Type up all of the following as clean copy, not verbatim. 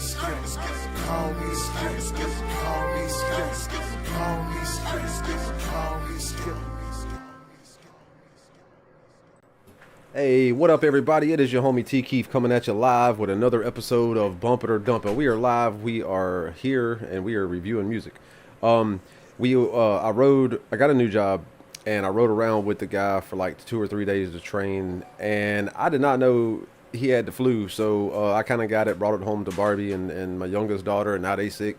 Skip. Call me Skip. Call me Skip. Call me Skip. Call me Skip. Hey, what up, everybody? It is your homie T Keith coming at you live with another episode of Bump It or Dump It. We are live. We are here, and we are reviewing music. I got a new job, and I rode around with the guy for like 2 or 3 days to train, and I did not know he had the flu, so I kind of got it, brought it home to Barbie and my youngest daughter, and now they sick.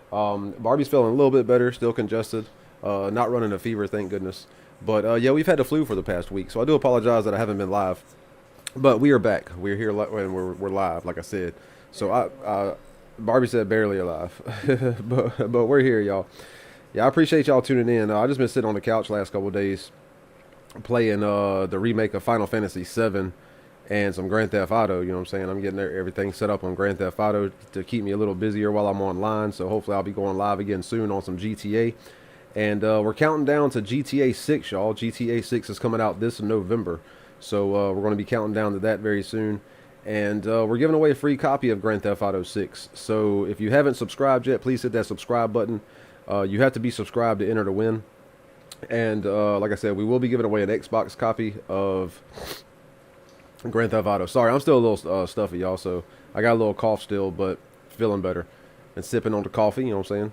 Barbie's feeling a little bit better, still congested, not running a fever, thank goodness. But yeah, we've had the flu for the past week, so I do apologize that I haven't been live. But we are back. We're here and we're live, like I said. So Barbie said barely alive, but we're here, y'all. Yeah, I appreciate y'all tuning in. I just been sitting on the couch last couple of days, playing the remake of Final Fantasy VII and some Grand Theft Auto. You know what I'm saying? I'm getting everything set up on Grand Theft Auto to keep me a little busier while I'm online. So hopefully I'll be going live again soon on some GTA. And we're counting down to GTA 6, y'all. GTA 6 is coming out this November. So we're going to be counting down to that very soon. And we're giving away a free copy of Grand Theft Auto 6. So if you haven't subscribed yet, please hit that subscribe button. You have to be subscribed to enter to win. And like I said, we will be giving away an Xbox copy of Grand Theft Auto. Sorry, I'm still a little stuffy, y'all. So I got a little cough still, but feeling better. And sipping on the coffee, you know what I'm saying?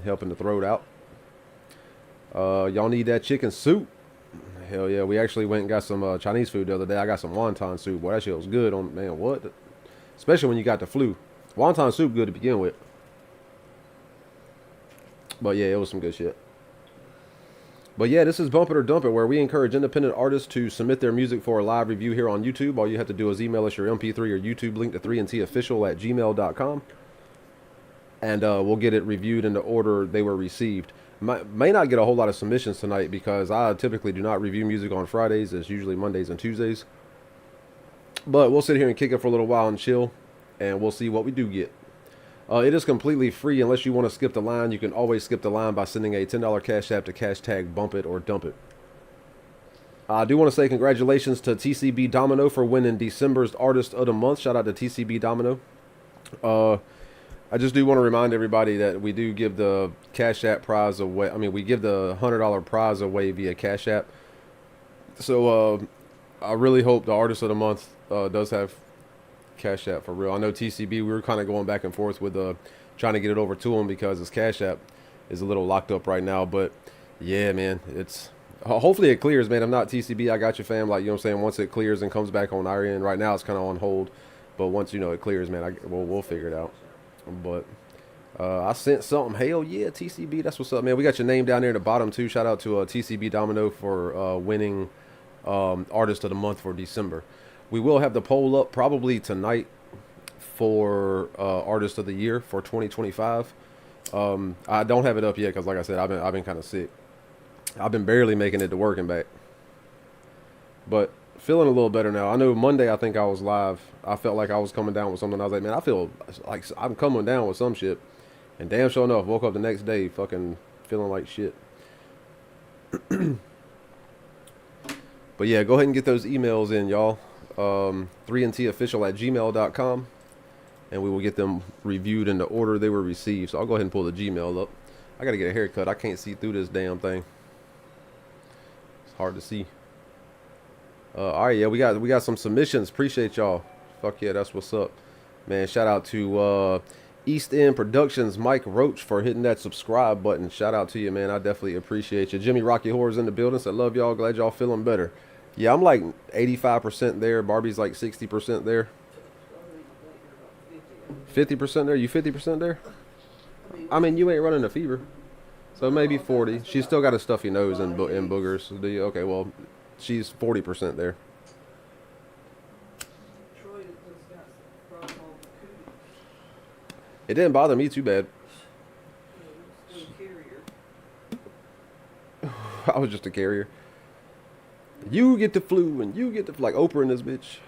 Helping the throat out. Y'all need that chicken soup. Hell yeah, we actually went and got some Chinese food the other day. I got some wonton soup. Boy, that shit was good. Man, what? Especially when you got the flu. Wonton soup good to begin with. But yeah, it was some good shit. But yeah, this is Bump It or Dump It, where we encourage independent artists to submit their music for a live review here on YouTube. All you have to do is email us your MP3 or YouTube link to 3ntofficial@gmail.com. And we'll get it reviewed in the order they were received. May not get a whole lot of submissions tonight because I typically do not review music on Fridays. It's usually Mondays and Tuesdays. But we'll sit here and kick it for a little while and chill, and we'll see what we do get. It is completely free unless you want to skip the line. You can always skip the line by sending a $10 Cash App to hashtag Bump It or Dump It. I do want to say congratulations to TCB Domino for winning December's Artist of the Month. Shout out to TCB Domino. I just do want to remind everybody that we do give the Cash App prize away. I mean, we give the $100 prize away via Cash App. So I really hope the Artist of the Month does have Cash App for real. I know TCB, we were kind of going back and forth with trying to get it over to him because his Cash App is a little locked up right now. But yeah, man, it's hopefully it clears, man. I'm not TCB. I got you, fam. Like, you know what I'm saying? Once it clears and comes back on our end, right now it's kind of on hold. But once, you know, it clears, man, we'll figure it out. But I sent something. Hell yeah, TCB, that's what's up, man. We got your name down there in the bottom too. Shout out to TCB Domino for winning Artist of the Month for December. We will have the poll up probably tonight for Artist of the Year for 2025. I don't have it up yet because, like I said, I've been kind of sick. I've been barely making it to work and back, but feeling a little better now. I know Monday I think I was live. I felt like I was coming down with something. I was like, man, I feel like I'm coming down with some shit. And damn sure enough, woke up the next day fucking feeling like shit. But yeah, go ahead and get those emails in, y'all. 3ntofficial@gmail.com. And we will get them reviewed in the order they were received. So I'll go ahead and pull the Gmail up. I got to get a haircut. I can't see through this damn thing. It's hard to see. All right, yeah, we got some submissions. Appreciate y'all. Fuck yeah, that's what's up, man. Shout out to East End Productions, Mike Roach, for hitting that subscribe button. Shout out to you, man. I definitely appreciate you. Jimmy Rocky Horror's in the building. So love y'all. Glad y'all feeling better. Yeah, I'm like 85% there. Barbie's like 60% there. 50% there. You 50% there? I mean, you ain't running a fever, so maybe 40. She's still got a stuffy nose and boogers. Do you? Okay, well. She's 40% there. It didn't bother me too bad. I was just a carrier. You get the flu and you get the like Oprah in this bitch.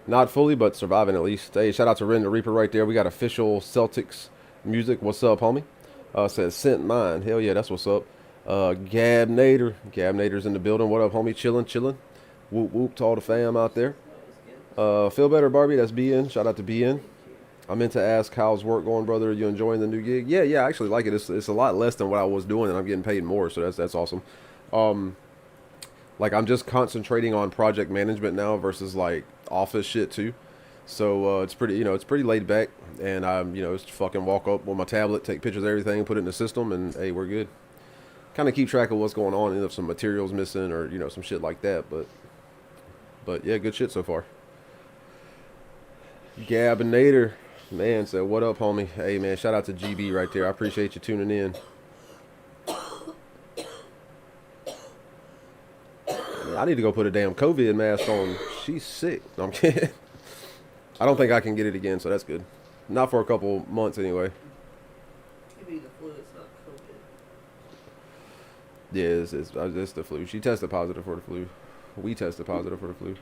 Not fully, but surviving at least. Hey, shout out to Ren the Reaper right there. We got official Celtics music. What's up, homie? Says sent mine. Hell yeah, that's what's up. Gab Nader's in the building. What up, homie? Chilling. Whoop whoop to all the fam out there. Feel better, Barbie. That's BN. Shout out to BN. I meant to ask, how's work going, brother? Are you enjoying the new gig? Yeah, I actually like it. It's a lot less than what I was doing, and I'm getting paid more, so that's awesome. Like I'm just concentrating on project management now versus like office shit too. So it's pretty, it's pretty laid back, and I'm, just fucking walk up with my tablet, take pictures of everything, put it in the system, and hey, we're good. Kind of keep track of what's going on, and if some materials missing or some shit like that. But yeah, good shit so far. Gabinator, man, said what up, homie? Hey man, shout out to GB right there. I appreciate you tuning in. I need to go put a damn COVID mask on. She's sick. No, I'm kidding. I don't think I can get it again, so that's good. Not for a couple months anyway. Maybe the flu, it's not COVID. Yeah, it's the flu. She tested positive for the flu. We tested positive for the flu.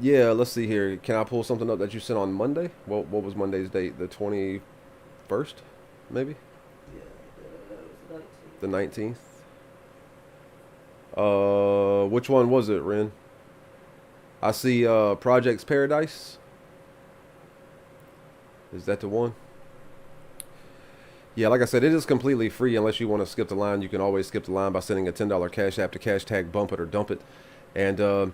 Yeah, let's see here. Can I pull something up that you sent on Monday? What was Monday's date? The 21st, maybe? Yeah, it was The 19th. Which one was it, Ren? I see Projects Paradise. Is that the one? Yeah, like I said, it is completely free unless you want to skip the line. You can always skip the line by sending a $10 Cash App to hashtag bump it or dump it. And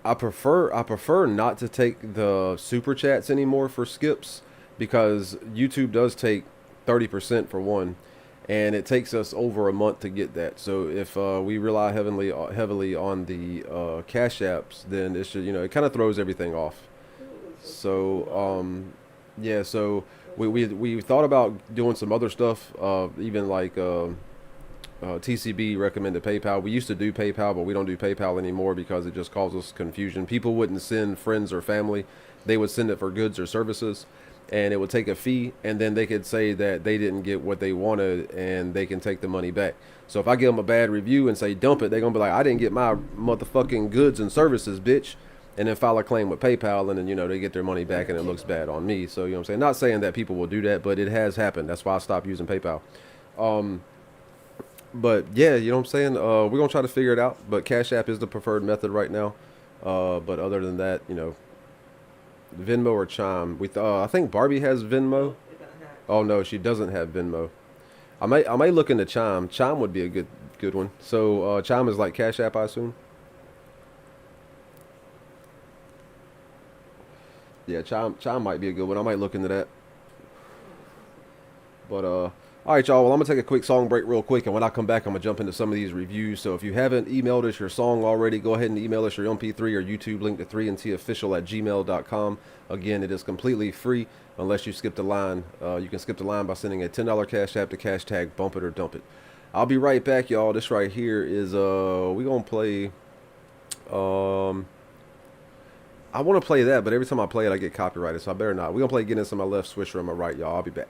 I prefer not to take the super chats anymore for skips, because YouTube does take 30% for one, and it takes us over a month to get that. So if we rely heavily on the Cash Apps, then it should, it kind of throws everything off. So yeah, so we thought about doing some other stuff, even like TCB recommended PayPal. We used to do PayPal, but we don't do PayPal anymore because it just causes confusion. People wouldn't send friends or family. They would send it for goods or services, and it would take a fee, and then they could say that they didn't get what they wanted, and they can take the money back. So if I give them a bad review and say dump it, they're going to be like, I didn't get my motherfucking goods and services, bitch. And then file a claim with PayPal, and then, they get their money back, and it looks bad on me. So, what I'm saying? Not saying that people will do that, but it has happened. That's why I stopped using PayPal. But yeah, what I'm saying? We're going to try to figure it out, but Cash App is the preferred method right now. But other than that, Venmo or Chime. I think Barbie has Venmo. Oh no, she doesn't have Venmo. I may look into Chime. Chime would be a good one. So Chime is like Cash App, I assume. Yeah, Chime might be a good one. I might look into that. But all right, y'all. Well, I'm gonna take a quick song break real quick, and when I come back, I'm gonna jump into some of these reviews. So if you haven't emailed us your song already, go ahead and email us your MP3 or YouTube link to 3ntofficial@gmail.com. Again, it is completely free unless you skip the line. You can skip the line by sending a $10 Cash App to hashtag bump it or dump it. I'll be right back, y'all. This right here is we gonna play. I want to play that, but every time I play it, I get copyrighted, so I better not. We're gonna play Guinness on my left, Swisher on my right, y'all. I'll be back.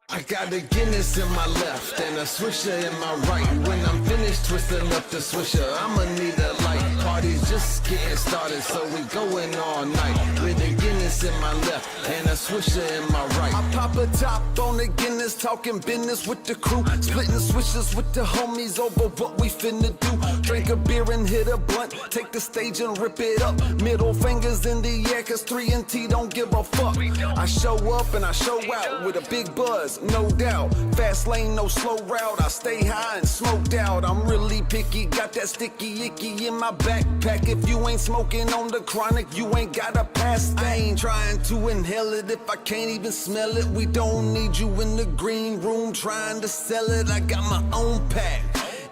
I got a Guinness in my left and a Swisher in my right. When I'm finished twisting up the Swisher, I'ma need a light. Party's just getting started, so we going all night. With a Guinness in my left and a Swisher in my right. I pop a top on the Guinness, talking business with the crew. Splitting swishers with the homies over what we finna do. Drink a beer and hit a blunt, take the stage and rip it up. Middle fingers in the air, cause 3NT don't give a fuck. I show up and I show out with a big buzz, no doubt. Fast lane, no slow route. I stay high and smoked out. I'm really picky, got that sticky icky in my backpack. If you ain't smoking on the chronic, you ain't gotta pass. I ain't trying to inhale it if I can't even smell it. We don't need you in the green room trying to sell it. I got my own pack.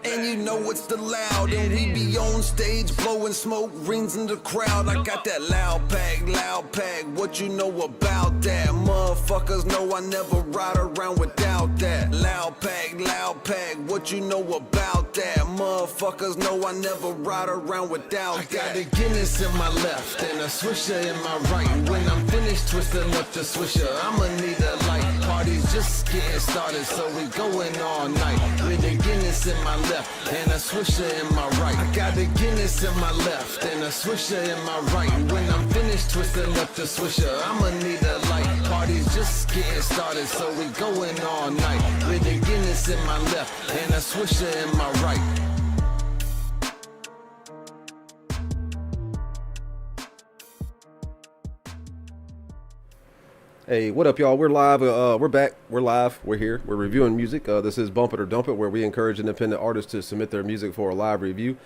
And you know it's the loud, and we be on stage blowing smoke rings in the crowd. I got that loud pack, what you know about that? Motherfuckers know I never ride around without that. Loud pack, what you know about that? Motherfuckers know I never ride around without that. I got a Guinness in my left and a Swisher in my right. When I'm finished twisting up the Swisher, I'ma need a light. Party's just getting started, so we going all night. With a Guinness in my left and a Swisher in my right. I got a Guinness in my left and a Swisher in my right. When I'm finished twisting up the Swisher, I'ma need a light. Party's just getting started, so we going all night. With the Guinness in my left and a Swisher in my right. Hey, what up, y'all? We're live. We're back. We're live. We're here. We're reviewing music. This is Bump It or Dump It, where we encourage independent artists to submit their music for a live review.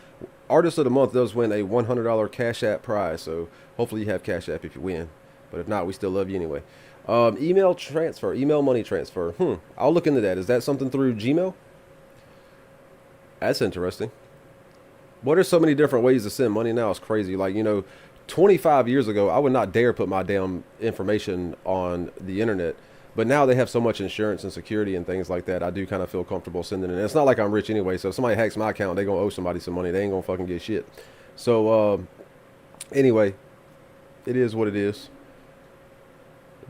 Artist of the Month does win a $100 Cash App prize, so hopefully you have Cash App if you win. But if not, we still love you anyway. Email transfer, email money transfer. I'll look into that. Is that something through Gmail? That's interesting. What are so many different ways to send money now? It's crazy. Like, 25 years ago, I would not dare put my damn information on the internet. But now they have so much insurance and security and things like that. I do kind of feel comfortable sending it. And it's not like I'm rich anyway. So if somebody hacks my account, they're going to owe somebody some money. They ain't going to fucking get shit. So, anyway, it is what it is.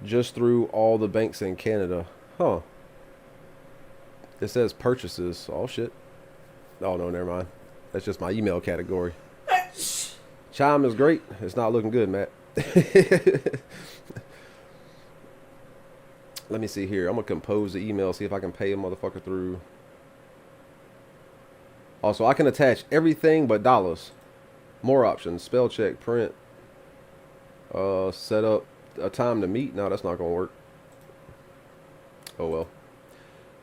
Just through all the banks in Canada. Huh. It says purchases. Oh, shit. Oh, no, never mind. That's just my email category. Chime is great. It's not looking good, Matt. Let me see here. I'm going to compose the email, see if I can pay a motherfucker through. Also, I can attach everything but dollars. More options. Spell check, print. Set up a time to meet. No, that's not going to work. Oh, well.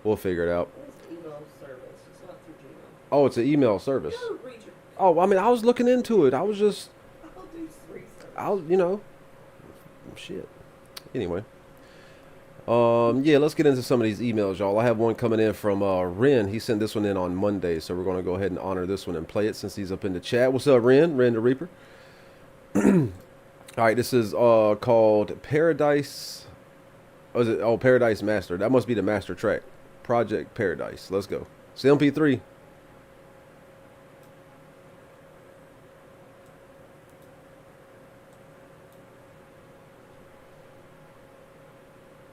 We'll figure it out. It's email service. It's not through Gmail. Oh, it's an email service. You're a reader. Oh, I mean, I was looking into it. I was just... I'll do three services. Shit. Anyway. Yeah, let's get into some of these emails, y'all. I have one coming in from Ren. He sent this one in on Monday, so we're going to go ahead and honor this one and play it since he's up in the chat. What's up, Ren? Ren the Reaper. All right, this is called Paradise. Oh, is it? Oh, Paradise Master. That must be the master track. Project Paradise. Let's go. It's the MP3.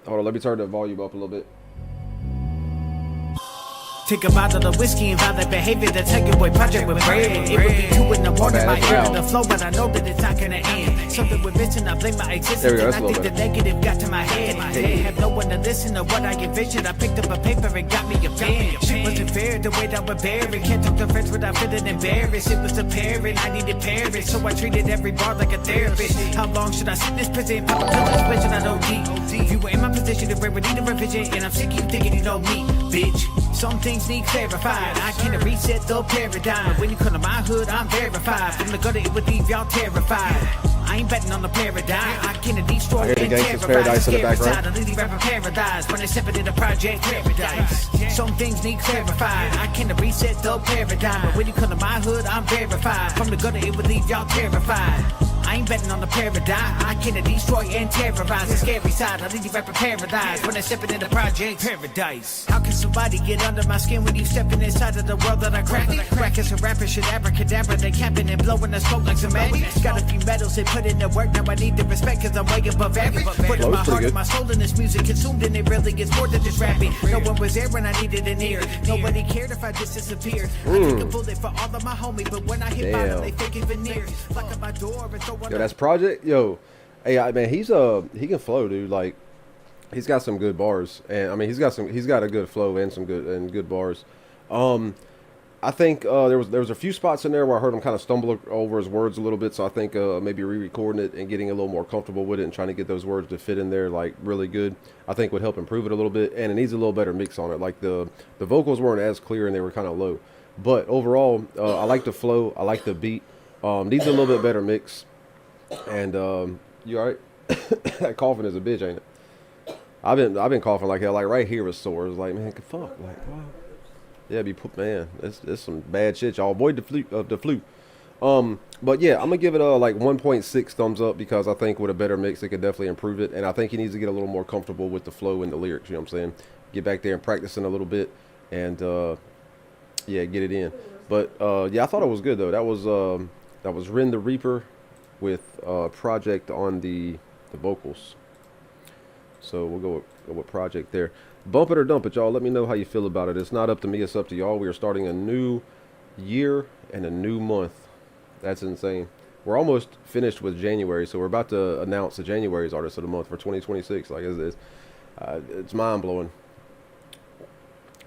Hold on, let me turn the volume up a little bit. Take a bottle of whiskey and violent behavior. That's how your boy project with bread. It would be 2 in the morning, my ear to the flow, but I know that it's not gonna end. Something with vision, I blame my existence, There we go, and that's I a think little the negative got to my head. I didn't have no one to listen to what I envisioned. I picked up a paper and got me a pen. Shit wasn't fair, the way that I would bear it. Can't talk to friends without feeling embarrassed. It was apparent, I needed parents, so I treated every bar like a therapist. How long should I sit in this prison? Pop up to this place and I don't need. If you were in my position, the would need a revision, and I'm sick of you thinking you know me, bitch. Some things need clarified. I can't reset the paradigm. When you come to my hood, I'm verified. From the gutter, it would leave y'all terrified. I ain't betting on the paradigm. I can't destroy I hear the and Gangsta's terrorize. Paradise in the Scary background. side, I leave rapper paradise. When I step into the project paradise. Some things need clarified. I can't reset the paradigm. When you come to my hood, I'm verified. From the gutter, it would leave y'all terrified. I ain't betting on the paradigm. I can destroy and terrorize the scary side. I leave you rapper paradise when I step into the project paradise. How can somebody get under my skin when you stepping inside of the world that I crack? Crack as a rapper should abracadabra. They capping and blowing the smoke like some magic. Got a few medals and put in the work. Now I need the respect cause I'm way above average. Putting my heart and my soul in this music consumed and it really gets more than just rapping. No one was there when I needed an ear. Nobody cared if I just disappeared. I take a bullet for all of my homies, but when I hit bottom they faking veneers. Lock up my door and throw Yo, that's Project. Yo, hey, man, he can flow, dude. Like, he's got some good bars, and I mean, he's got a good flow and some good bars. I think there was a few spots in there where I heard him kind of stumble over his words a little bit, so I think maybe re-recording it and getting a little more comfortable with it and trying to get those words to fit in there like really good, I think would help improve it a little bit, and it needs a little better mix on it. Like the vocals weren't as clear and they were kind of low, but overall, I like the flow, I like the beat. Needs a little bit better mix. And you alright? That coughing is a bitch, ain't it? I've been coughing like hell. Like right here is sore. It's like, man, fuck. Like, wow. Yeah, man. It's some bad shit, y'all. Avoid the flu. But yeah, I'm gonna give it a like 1.6 thumbs up because I think with a better mix, it could definitely improve it. And I think he needs to get a little more comfortable with the flow and the lyrics. You know what I'm saying? Get back there and practicing a little bit, and yeah, get it in. But yeah, I thought it was good though. That was Ren the Reaper with Project on the vocals. So we'll go with Project there. Bump it or dump it, y'all. Let me know how you feel about it. It's not up to me, it's up to y'all. We are starting a new year and a new month. That's insane. We're almost finished with January, so we're about to announce the January's Artist of the Month for 2026. Like, it's mind-blowing.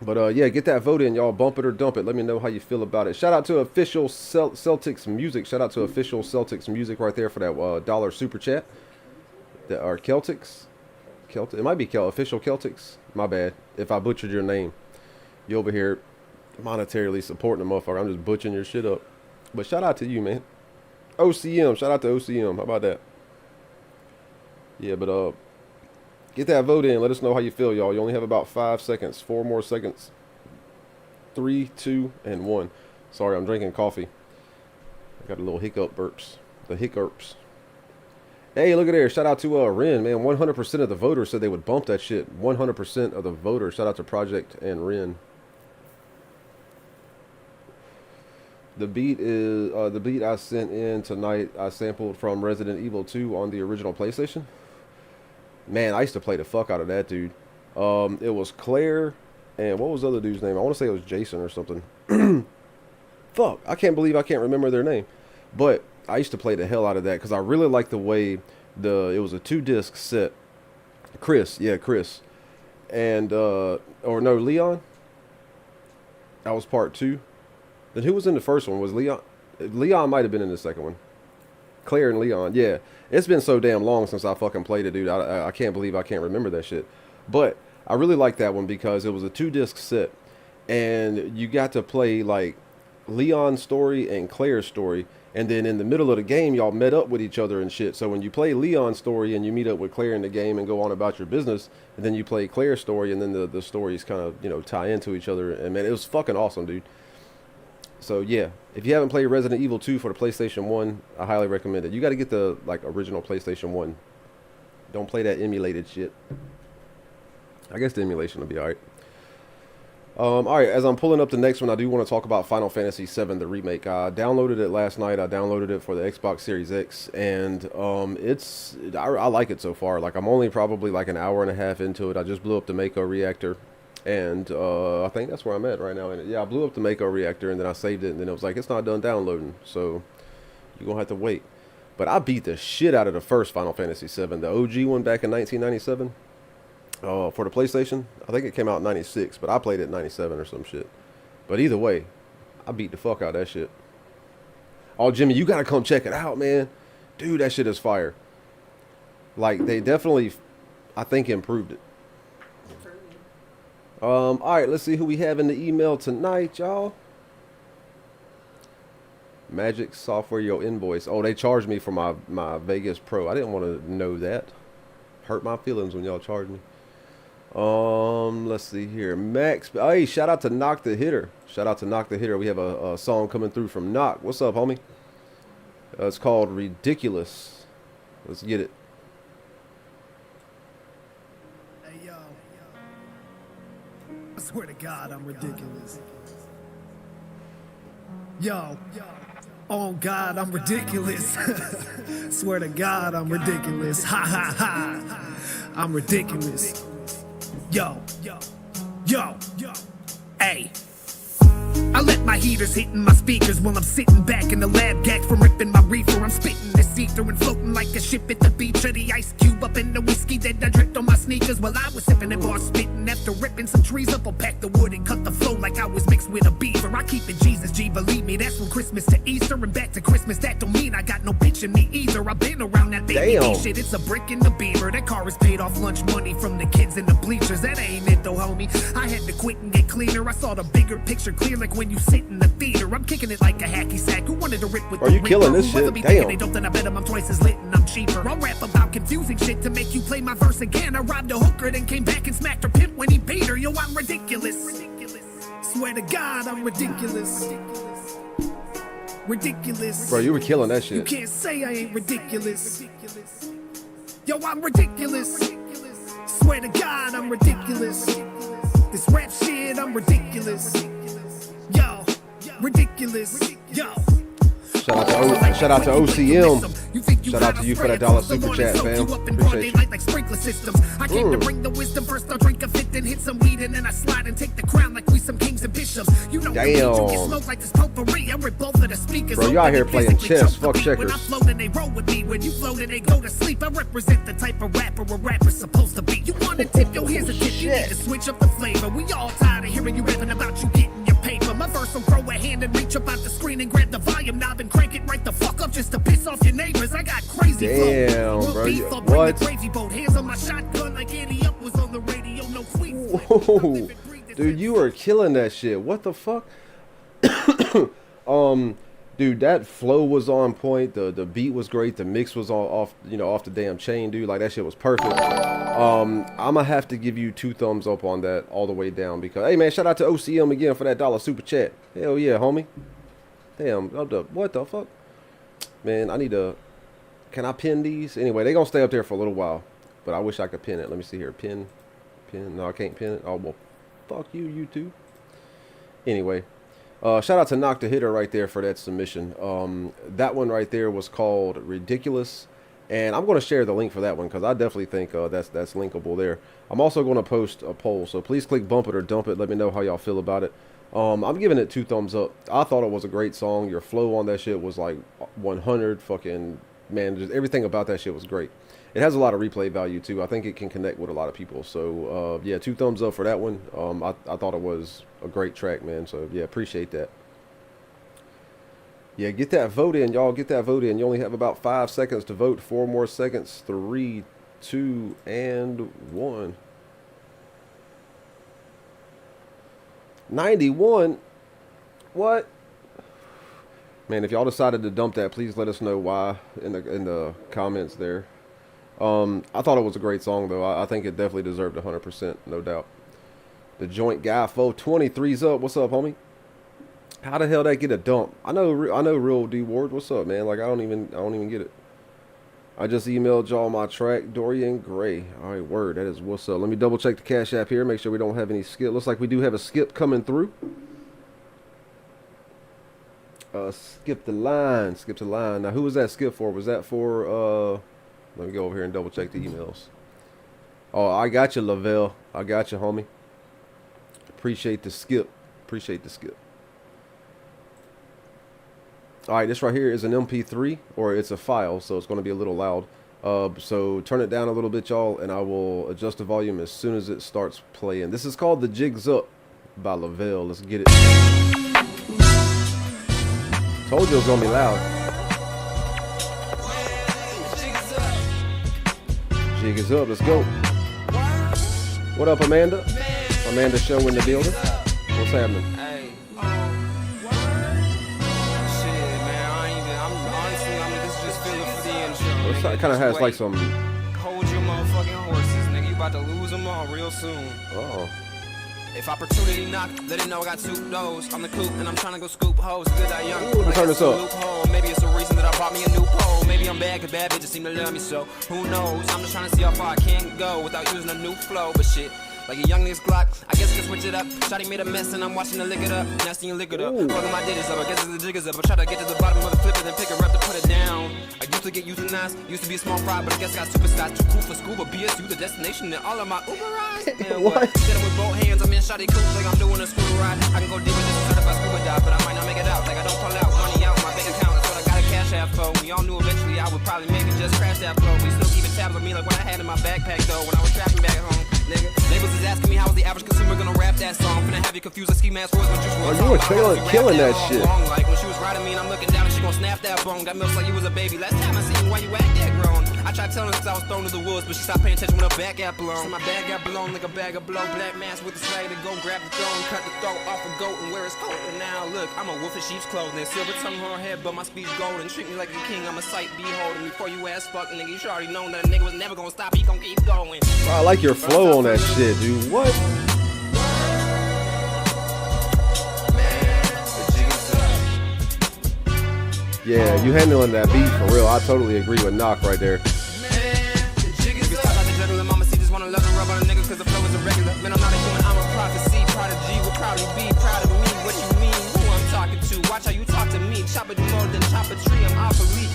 But, yeah, get that vote in, y'all. Bump it or dump it. Let me know how you feel about it. Shout out to Official Celtics Music. Shout out to Official Celtics Music right there for that $1 super chat. Or Celtics. It might be Official Celtics. My bad. If I butchered your name. You over here monetarily supporting the motherfucker. I'm just butchering your shit up. But shout out to you, man. OCM. Shout out to OCM. How about that? Yeah, but get that vote in. Let us know how you feel, y'all. You only have about 5 seconds. 4 more seconds. 3, 2, and 1. Sorry, I'm drinking coffee. I got a little hiccup burps. The hiccups. Hey, look at there. Shout out to Ren, man. 100% of the voters said they would bump that shit. 100% of the voters. Shout out to Project and Ren. The beat is the beat I sent in tonight. I sampled from Resident Evil 2 on the original PlayStation. Man, I used to play the fuck out of that, dude. It was Claire, and what was the other dude's name? I want to say it was Jason or something. Fuck, I can't believe I can't remember their name. But I used to play the hell out of that because I really liked the way it was a 2-disc set. Chris, yeah, Chris, and or no, Leon. That was part 2. Then who was in the first one? Was Leon? Leon might have been in the second one. Claire and Leon. Yeah, it's been so damn long since I fucking played it, dude. I can't believe I can't remember that shit. But I really liked that one because it was a 2-disc set, and you got to play like Leon's story and Claire's story, and then in the middle of the game, y'all met up with each other and shit. So when you play Leon's story and you meet up with Claire in the game and go on about your business, and then you play Claire's story, and then the stories kind of, you know, tie into each other. And man, it was fucking awesome, dude. So yeah, if you haven't played Resident Evil 2 for the PlayStation 1, I highly recommend it. You got to get the like original PlayStation 1. Don't play that emulated shit. I guess the emulation will be alright. Alright, as I'm pulling up the next one, I do want to talk about Final Fantasy VII, the remake. I downloaded it last night. I downloaded it for the Xbox Series X, and I like it so far. Like, I'm only probably like an hour and a half into it. I just blew up the Mako reactor, and I think that's where I'm at right now. And yeah, I blew up the Mako reactor, and then I saved it, and then it was like, it's not done downloading, so you're gonna have to wait. But I beat the shit out of the first Final Fantasy VII, the OG one back in 1997. For the PlayStation. I think it came out in 96, but I played it in 97 or some shit. But either way, I beat the fuck out of that shit. Oh, Jimmy, you gotta come check it out, man. Dude, that shit is fire. Like, they definitely, I think, improved it. Alright, let's see who we have in the email tonight, y'all. Magic Software, your invoice. Oh, they charged me for my Vegas Pro. I didn't want to know that. Hurt my feelings when y'all charged me. Let's see here. Max. Hey, shout out to Knock the Hitter. Shout out to Knock the Hitter. We have a song coming through from Knock. What's up, homie? It's called Ridiculous. Let's get it. Hey, yo. I swear to God, I'm ridiculous. Yo. Oh, God, I'm ridiculous. Swear to God, I'm ridiculous. Ha, ha, ha. I'm ridiculous. Yo. Hey. I let my heaters hitting my speakers while I'm sitting back in the lab, gagged from ripping my reefer. I'm spitting this ether and floating like a ship at the beach, or the ice cube up in the whiskey that I dripped on my sneakers while I was sipping and bar spitting. After ripping some trees up, I'll pack the wood and cut the flow like I was mixed with a beaver. I keep it Jesus G, believe me, that's from Christmas to Easter and back to Christmas. That don't mean I got no bitch in me either. I've been around that baby Damn. shit. It's a brick in the beaver. That car is paid off lunch money from the kids in the bleachers. That ain't it though, homie. I had to quit and get cleaner. I saw the bigger picture clear, like when you sit in the theater. I'm kicking it like a hacky sack. Who wanted to rip with Are the you killing reaper? this Whoever shit? be Damn. thinking they don't, then I bet I'm twice as lit and I'm cheaper. I'll rap about confusing shit to make you play my verse again. I robbed a hooker, then came back and smacked her pimp when he beat her. Yo, I'm ridiculous. Swear to God, I'm ridiculous. Ridiculous. Bro, you were killing that You shit. can't say I ain't ridiculous. Yo, I'm ridiculous. Swear to God, I'm ridiculous. This rap shit, I'm ridiculous. Yo, ridiculous. Yo. Shout out to OCM. Shout out to you for that $1 super chat, fam. Appreciate you. Like sprinkler systems. I came to bring the wisdom first. I'll drink a fit, then hit some weed, and then I slide and take the crown like we some kings and bishops. push-ups. You know me, you Damn. get smoked like this potpourri. I rip both of the speakers. Bro, you out here playing chess. Fuck checkers. When I float and they roll with me. When you float and they go to sleep. I represent the type of rapper a rapper's supposed to be. You want to tip, yo, here's a tip. You need to switch up the flavor. We all tired of hearing you rapping about you getting your paper. My verse will throw a hand and reach up out the screen and grab the volume knob and crank it right the fuck up just to piss off your neighbors. I got crazy Damn, flow. bro. Beef, I'll bring What? the gravy boat. Hands on my shotgun like Andy Up was on the radio. No tweets. Whoa. Dude, you are killing that shit. What the fuck? Dude, that flow was on point. The beat was great. The mix was off the damn chain, dude. Like, that shit was perfect. I'ma have to give you 2 thumbs up on that all the way down because, hey man, shout out to OCM again for that $1 super chat. Hell yeah, homie. Damn, what the fuck? Man, I need to. Can I pin these? Anyway, they gonna stay up there for a little while, but I wish I could pin it. Let me see here. Pin. No, I can't pin it. Oh well, fuck you, YouTube. Anyway. Shout out to Knock the Hitter right there for that submission. That one right there was called Ridiculous, and I'm going to share the link for that one because I definitely think that's linkable there. I'm also going to post a poll, so please click Bump It or Dump It. Let me know how y'all feel about it. I'm giving it 2 thumbs up. I thought it was a great song. Your flow on that shit was like 100. Fucking man, just everything about that shit was great. It has a lot of replay value too. I think it can connect with a lot of people. So yeah, 2 thumbs up for that one. I thought it was a great track, man. So yeah, appreciate that. Yeah, get that vote in, y'all. Get that vote in. You only have about 5 seconds to vote. 4 more seconds. 3, 2, and 1. 91. What? Man, if y'all decided to dump that, please let us know why in the comments there. I thought it was a great song though. I think it definitely deserved 100%, no doubt. The Joint Guy 423's up. What's up, homie? How the hell that get a dump? I know Real D Ward. What's up, man? Like I don't even get it. I just emailed y'all my track, Dorian Gray. All right, word. That is what's up. Let me double check the Cash App here. Make sure we don't have any skip. Looks like we do have a skip coming through. Skip the line. Skip the line. Now, who was that skip for? Was that for let me go over here and double check the emails. Oh, I got you, Lavelle. I got you, homie. Appreciate the skip. Appreciate the skip. All right, this right here is an MP3, or it's a file, so it's going to be a little loud. So turn it down a little bit, y'all, and I will adjust the volume as soon as it starts playing. This is called The Jig's Up by Lavelle. Let's get it. Told you it was going to be loud. Jig is up. Let's go. What up, Amanda? Amanda Show in the building. What's happening? Hey. Shit, man. I'm honestly, this is just feeling for the intro. It kind of has like some. Hold your motherfucking horses, nigga. You about to lose them all real soon. Oh. If opportunity knock, let it know I got 2 doors. I'm the coop and I'm trying to go scoop hoes. Good I young. Ooh, turn this up. Loophole. Maybe it's a reason that I bought me a new pole. Maybe I'm bad cause bad bitches seem to love me so. Who knows? I'm just trying to see how far I can go without using a new flow. But shit. Like a young nigga's Glock, I guess I can switch it up. Shotty made a mess and I'm watching her lick it up. Nasty and lick it up. Fucking my digits up, I guess it's the jiggers up. I try to get to the bottom of the flip and then pick her up to put it down. I used to get euthanized, used to be a small fry, but I guess I got superstars. Too cool for scuba, BSU the destination and all of my Uber rides. Man, what? Get it with both hands, I'm in shotty cool like I'm doing a scooter ride. I can go deep with this certified scuba dive, but I might not make it out. Like I don't call out, money out, my bank account, that's what I got a cash app for. We all knew eventually I would probably make it, just crash that flow. We still keeping tabs on me like what I had in my backpack though, when I was trapping back home. Nigga, labels is asking me how is the average consumer gonna rap that song. Finna have you confused like ski mask words when juice you were killing that shit. Like when she was riding me and I'm looking down and she gon' snap that bone. Got milks like you was a baby. Last time I seen you, why you act that grown? I tried telling her cause I was thrown to the woods, but she stopped paying attention when her back got blown. So my bag got blown like a bag of blow. Black mask with the slag to go grab the throne, cut the throat off a goat and wear his coat. And now look, I'm a wolf in sheep's clothing. Silver tongue on her head, but my speech golden. Treat me like a king, I'm a sight beholding. Before you ask fuck, nigga, you should already known that a nigga was never gonna stop, he gon' keep going. I like your flow on that shit, dude. What? Yeah, you handling that beat for real. I totally agree with Knock right there. Watch how you talk to me. Chop it more than chop a tree. I'm off a leaf.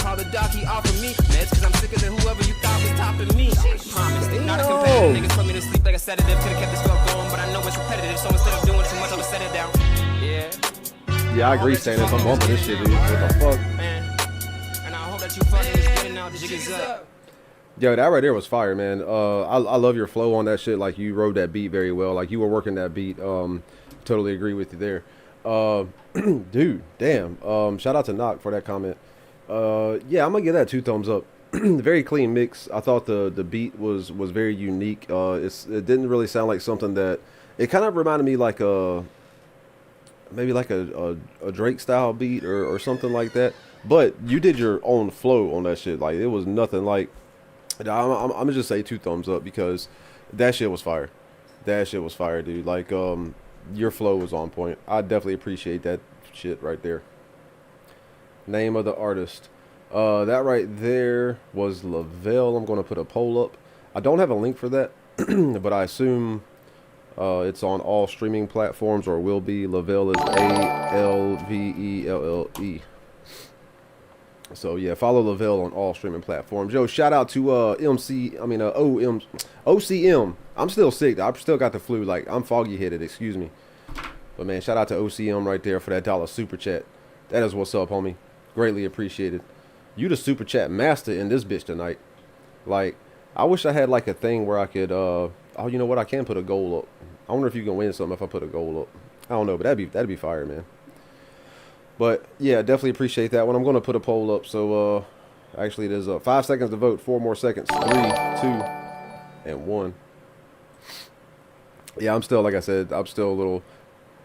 Call the doc, he offered me meds cause I'm sicker than whoever you thought was topping me. Promise, not a competitive. Niggas put me to sleep like a sedative. Could've kept this stuff going, but I know it's repetitive. So instead of doing too much, I'ma set it down. Yeah, I agree, Stannis. I'm bumping this shit, dude. What the fuck? And I hope that you fucking is getting out the jiggies up. Yo, that right there was fire, man. I love your flow on that shit. Like, you rode that beat very well. Like, you were working that beat. Totally agree with you there. Dude, damn. Shout out to Knock for that comment. Yeah, I'm gonna give that 2 thumbs up. Very clean mix. I thought the beat was very unique. It didn't really sound like something that... It kind of reminded me like maybe like a Drake style beat or something like that. But you did your own flow on that shit. Like, it was nothing like... I'm gonna just say 2 thumbs up because that shit was fire. That shit was fire, dude. Like, your flow was on point. I definitely appreciate that shit right there. Name of the artist. That right there was Lavelle. I'm gonna put a poll up. I don't have a link for that, but I assume it's on all streaming platforms or will be. Lavelle is ALVELLE. So yeah, follow Lavelle on all streaming platforms. Yo, shout out to OCM. I'm still sick. I've still got the flu. Like, I'm foggy headed. Excuse me. But man, shout out to OCM right there for that $1 super chat. That is what's up, homie. Greatly appreciated. You the super chat master in this bitch tonight. Like, I wish I had like a thing where I could. Oh, you know what? I can put a goal up. I wonder if you can win something if I put a goal up. I don't know, but that'd be fire, man. But yeah, definitely appreciate that one. I'm going to put a poll up. So actually, there's 5 seconds to vote. 4 more seconds. 3, 2, and 1. Yeah, I'm still, like I said, I'm still a little.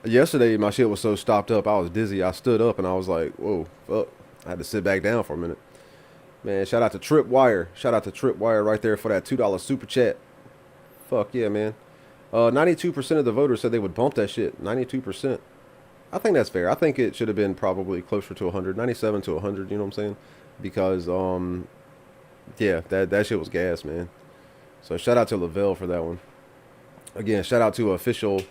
Yesterday, my shit was so stopped up. I was dizzy. I stood up and I was like, whoa, fuck. I had to sit back down for a minute. Man, shout out to Tripwire. Shout out to Tripwire right there for that $2 super chat. Fuck yeah, man. 92% of the voters said they would bump that shit. 92%. I think that's fair. I think it should have been probably closer to 100, 97 to 100. You know what I'm saying? Because yeah, that shit was gas, man. So shout out to Lavelle for that one. Again, shout out to official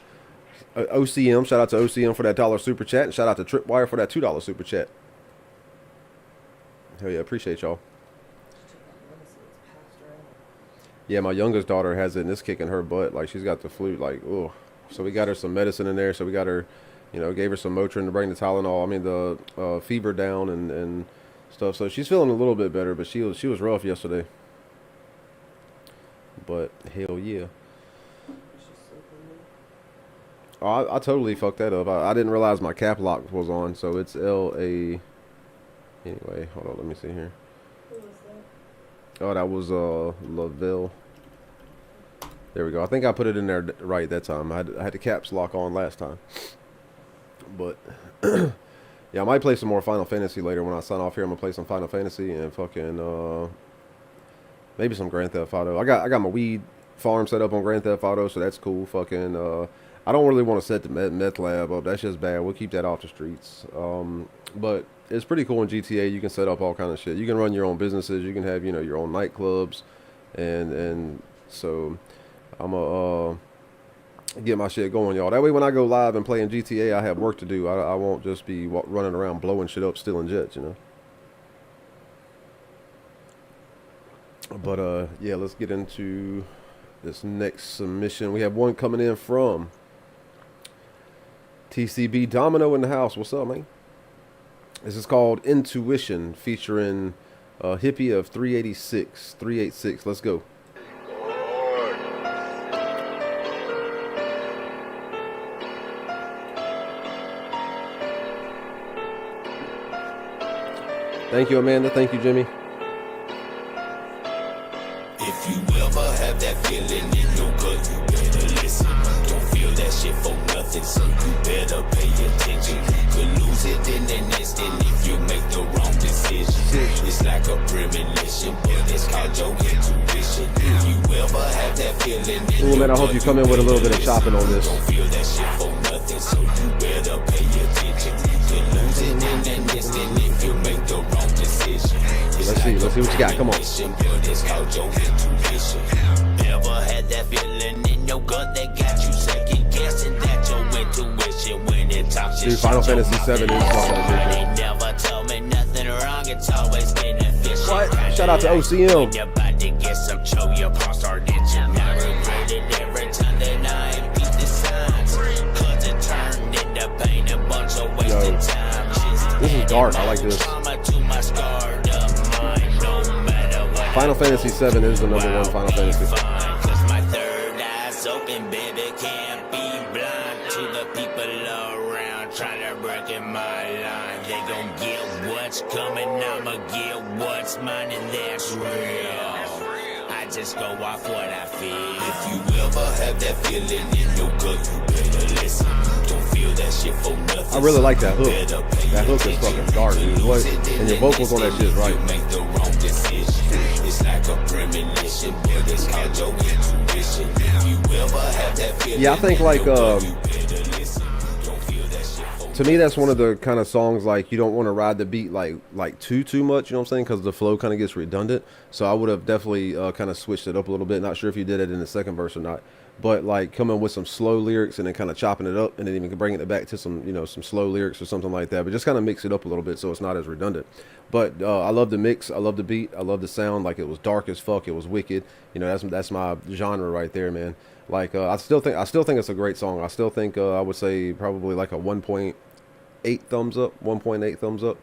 OCM. Shout out to OCM for that $1 super chat, and shout out to Tripwire for that $2 super chat. Hell yeah, appreciate y'all. Yeah, my youngest daughter has it, and it's kicking her butt. Like, she's got the flu. Like, oh. So we got her some medicine in there. So we got her, you know, gave her some Motrin to bring the Tylenol. I mean, the fever down and stuff. So she's feeling a little bit better, but she was rough yesterday. But hell yeah. Oh, I totally fucked that up. I didn't realize my cap lock was on. So it's LA. Anyway, hold on. Let me see here. Who was that? Oh, that was Lavelle. There we go. I think I put it in there right that time. I had the caps lock on last time. But yeah, I might play some more Final Fantasy later when I sign off here. I'm gonna play some Final Fantasy and fucking maybe some Grand Theft Auto. I got my weed farm set up on Grand Theft Auto, so that's cool. Fucking I don't really want to set the meth lab up. That's just bad. We'll keep that off the streets. But it's pretty cool in GTA. You can set up all kind of shit. You can run your own businesses. You can have, you know, your own nightclubs, and so I'm gonna get my shit going, y'all. That way, when I go live and play in GTA, I have work to do. I won't just be running around blowing shit up, stealing jets, you know. But yeah, let's get into this next submission. We have one coming in from TCB Domino in the house. What's up, man? This is called Intuition, featuring Hippie of 386. Let's go. Thank you, Amanda. Thank you, Jimmy. If you ever have that feeling in your gut, you better listen. Don't feel that shit for nothing, so you better pay attention. You could lose it in an instant if you make the wrong decision. It's like a premonition, but it's called your intuition. If you ever have that feeling in Ooh, man, I hope you come in with a little bit of chopping on this. Don't feel that shit for nothing, so you better pay attention. You could lose it in an instant if you make the wrong decision. Let's see what you got. Come on. Ever had that feeling in your gut that got you second guessing that your intuition when it talks shit? Dude, Final Fantasy 7 is fucking ridiculous. Never told me nothing wrong. It's always beneficial. What? Shout out to OCM. You're about to get some show your pulse start itching. I regret it every time that I beat the signs. Cause it turned into pain, a bunch of wasted time. dark. I like this. Final Fantasy VII is the number one Final Fantasy. Cause my third eye's open, baby, can't be blind to the people around trying to break in my line. They gon' get what's coming, I'ma get what's mine, and that's real. I just go off what I feel. If you ever have that feeling in your gut, you better listen. Don't feel that shit for nothing. I really like that hook. That hook is fucking dark, dude. What? And your vocals on that shit is right. Make the wrong decision. It's like a premonition, but it's called your intuition. If you ever have that feeling, Yeah, I think like you better listen. Don't feel that shit for to me that's one of the kind of songs like you don't want to ride the beat like too much, you know what I'm saying, because the flow kind of gets redundant. So I would have definitely kind of switched it up a little bit. Not sure if you did it in the second verse or not, but like coming with some slow lyrics and then kind of chopping it up and then even bringing it back to some, you know, some slow lyrics or something like that, but just kind of mix it up a little bit so it's not as redundant. But I love the mix, I love the beat, I love the sound. Like it was dark as fuck, it was wicked, you know. That's my genre right there, man. Like I still think it's a great song. I still think I would say probably like a 1.8 thumbs up, 1.8 thumbs up.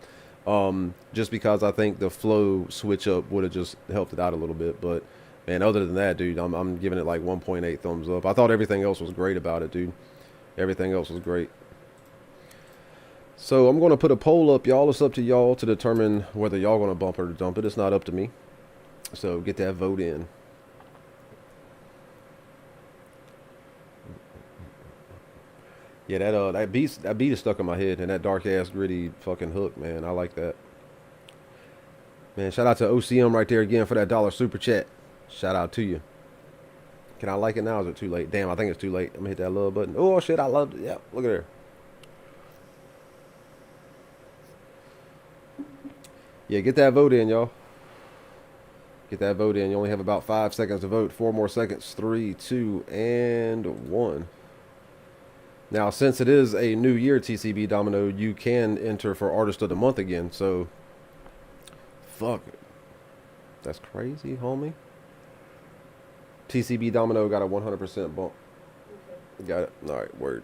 Just because I think the flow switch up would have just helped it out a little bit. But man, other than that, dude, I'm giving it like 1.8 thumbs up. I thought everything else was great about it, dude. Everything else was great. So I'm going to put a poll up, y'all. It's up to y'all to determine whether y'all going to bump or dump it. It's not up to me. So get that vote in. Yeah, that beat is stuck in my head, and that dark ass gritty fucking hook, man. I like that. Man, shout out to OCM right there again for that $1 super chat. Shout out to you. Can I like it now? Or is it too late? Damn, I think it's too late. I'm gonna hit that love button. Oh shit, I loved it. Yeah, look at her. Yeah, get that vote in, y'all. Get that vote in. You only have about 5 seconds to vote. 4 more seconds. 3, 2, and 1. Now, since it is a new year, TCB Domino, you can enter for Artist of the Month again. So, fuck. That's crazy, homie. TCB Domino got a 100% bump. Got it. All right, word.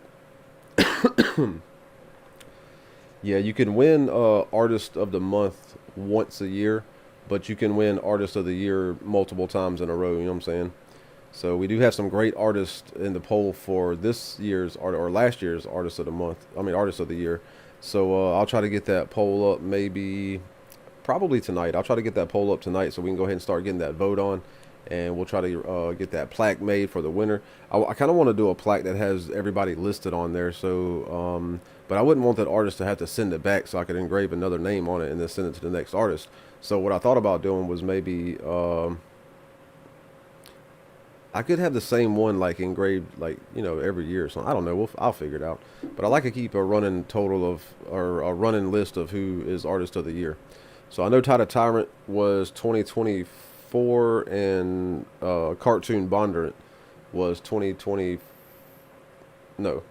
Yeah, you can win Artist of the Month once a year, but you can win Artist of the Year multiple times in a row, you know what I'm saying? So we do have some great artists in the poll for this year's or last year's Artist of the Month. I mean, Artist of the Year. So I'll try to get that poll up probably tonight. I'll try to get that poll up tonight so we can go ahead and start getting that vote on. And we'll try to get that plaque made for the winner. I kind of want to do a plaque that has everybody listed on there. So, but I wouldn't want that artist to have to send it back so I could engrave another name on it and then send it to the next artist. So what I thought about doing was maybe I could have the same one like engraved like, you know, every year or something. I don't know. I'll figure it out. But I like to keep a running total of, or a running list of who is Artist of the Year. So I know Tide of Tyrant was 2024 and Cartoon Bondurant was 2020. No.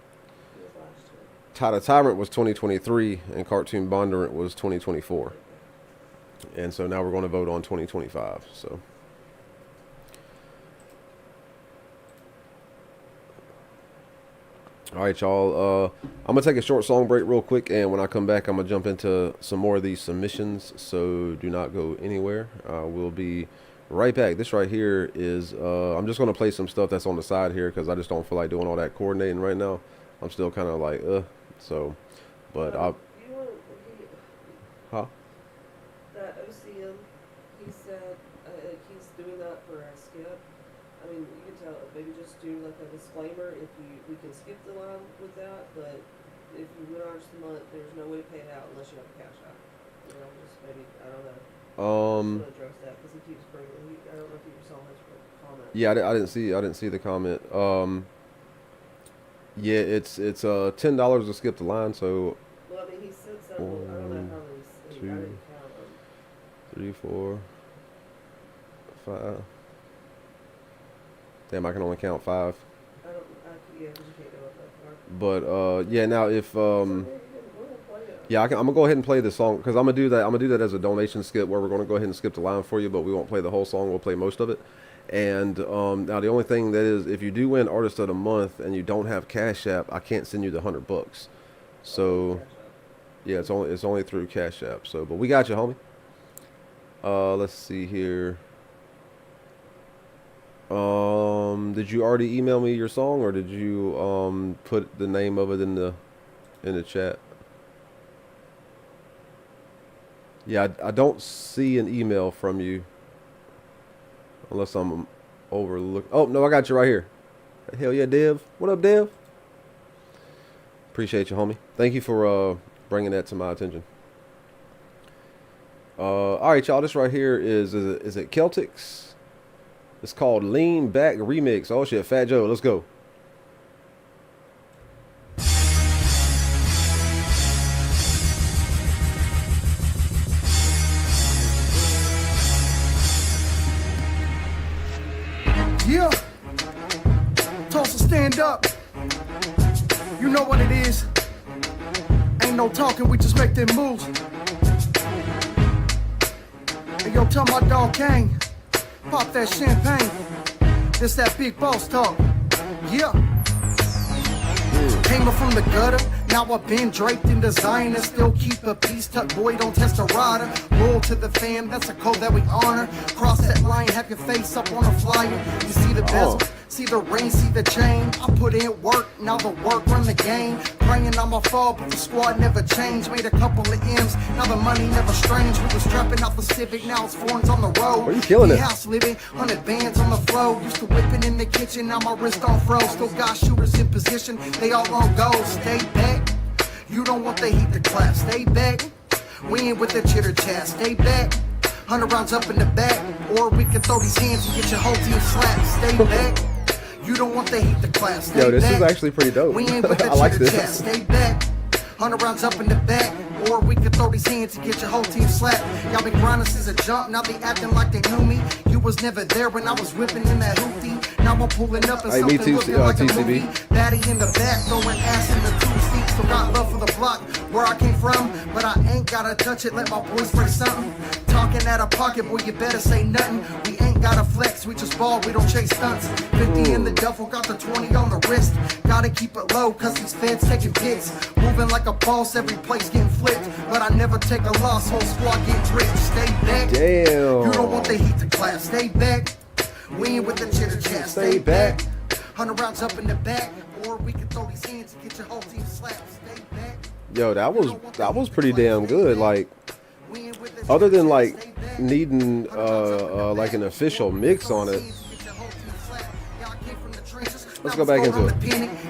Tide of Tyrant was 2023 and Cartoon Bondurant was 2024. And so now we're going to vote on 2025. So. All right, y'all. I'm going to take a short song break real quick, and when I come back, I'm going to jump into some more of these submissions, so do not go anywhere. We'll be right back. This right here is, I'm just going to play some stuff that's on the side here, because I just don't feel like doing all that coordinating right now. I'm still kind of like, so, but I'll... You want Huh? that OCM, he said he's doing that for a skip. I mean, you can tell, maybe just do like a disclaimer if we can skip the line with that, but if you win Artist of the Month, there's no way to pay it out unless you have a cash out. You know, just maybe, I don't know. Just to address that, because he keeps bringing, I don't know if you saw his comment. Yeah, I didn't see the comment. Yeah, it's $10 to skip the line, so... Well, I mean, he said several, I don't know how many, I didn't count them. 3, 4, 5. Damn, I can only count 5. Yeah, because you can't go up that far. But yeah, now if We'll play it. yeah, I'm gonna go ahead and play this song because I'm gonna do that as a donation skip where we're gonna go ahead and skip the line for you, but we won't play the whole song. We'll play most of it. And now the only thing that is, if you do win Artist of the Month and you don't have Cash App, I can't send you the $100. So Yeah, it's only through Cash App. So, but we got you, homie. Let's see here. Did you already email me your song, or did you put the name of it in the chat? Yeah, I don't see an email from you, unless I'm overlook. Oh no, I got you right here. Hell yeah, Dev. What up, Dev? Appreciate you, homie. Thank you for bringing that to my attention. All right, y'all. This right here is it Celtics? It's called Lean Back Remix. Oh shit, Fat Joe, let's go. Yeah. Tulsa, stand up. You know what it is. Ain't no talking, we just make them moves. Hey, yo, tell my dog Kane. Pop that champagne. This that big boss talk. Yeah. Came up from the gutter. Now I've been draped in designer. Still keep a piece tucked, boy, don't test a rider. Loyal to the fam, that's a code that we honor. Cross that line, have your face up on a flyer. You see the bezel, see the ring, see the chain. I put in work, now the work run the game. Praying on my fall, but the squad never changed. Made a couple of M's, now the money never strange. We was trapping out the Civic, now it's foreigns on the road. Are you killing it? House living, 100 bands on the flow. Used to whipping in the kitchen, now my wrist on froze. Still got shooters in position, they all on go. Stay back. You don't want the heat to clap. Stay back. We ain't with the chitter chat. Stay back. 100 rounds up in the back. Or we can throw these hands and get your whole team slapped. Stay back. You don't want the heat to clap. Stay Yo, this back. is actually pretty dope. We ain't with the I like chitter this. chat. Stay back. 100 rounds up in the back. Or we can throw these hands and get your whole team slapped. Y'all been grinding since a jump. Now they acting like they knew me. You was never there when I was whipping in that hoopty. Now I'm pulling up and Hey, me something too, looking like a TCB. movie. Baddie in the back, throwing ass in the two seats. Still got love for the block where I came from, but I ain't gotta touch it. Let my boys break something. Talking out of pocket, boy, you better say nothing. We ain't gotta flex, we just ball, we don't chase stunts. 50 in the duffel, got the 20 on the wrist. Gotta keep it low, cause these feds taking pics. Moving like a boss, every place getting flipped. But I never take a loss, whole squad get rich. Stay back. Damn. You don't want the heat to clap. Stay back. We ain't with the chitter chat. Stay back. 100 rounds up in the back, or we can throw these hands and get your whole team slapped. Stay back. Yo, that was pretty damn good. Like, We ain't with the other than chitter like chat. Stay back. needing like an official mix on it. Let's go back into it.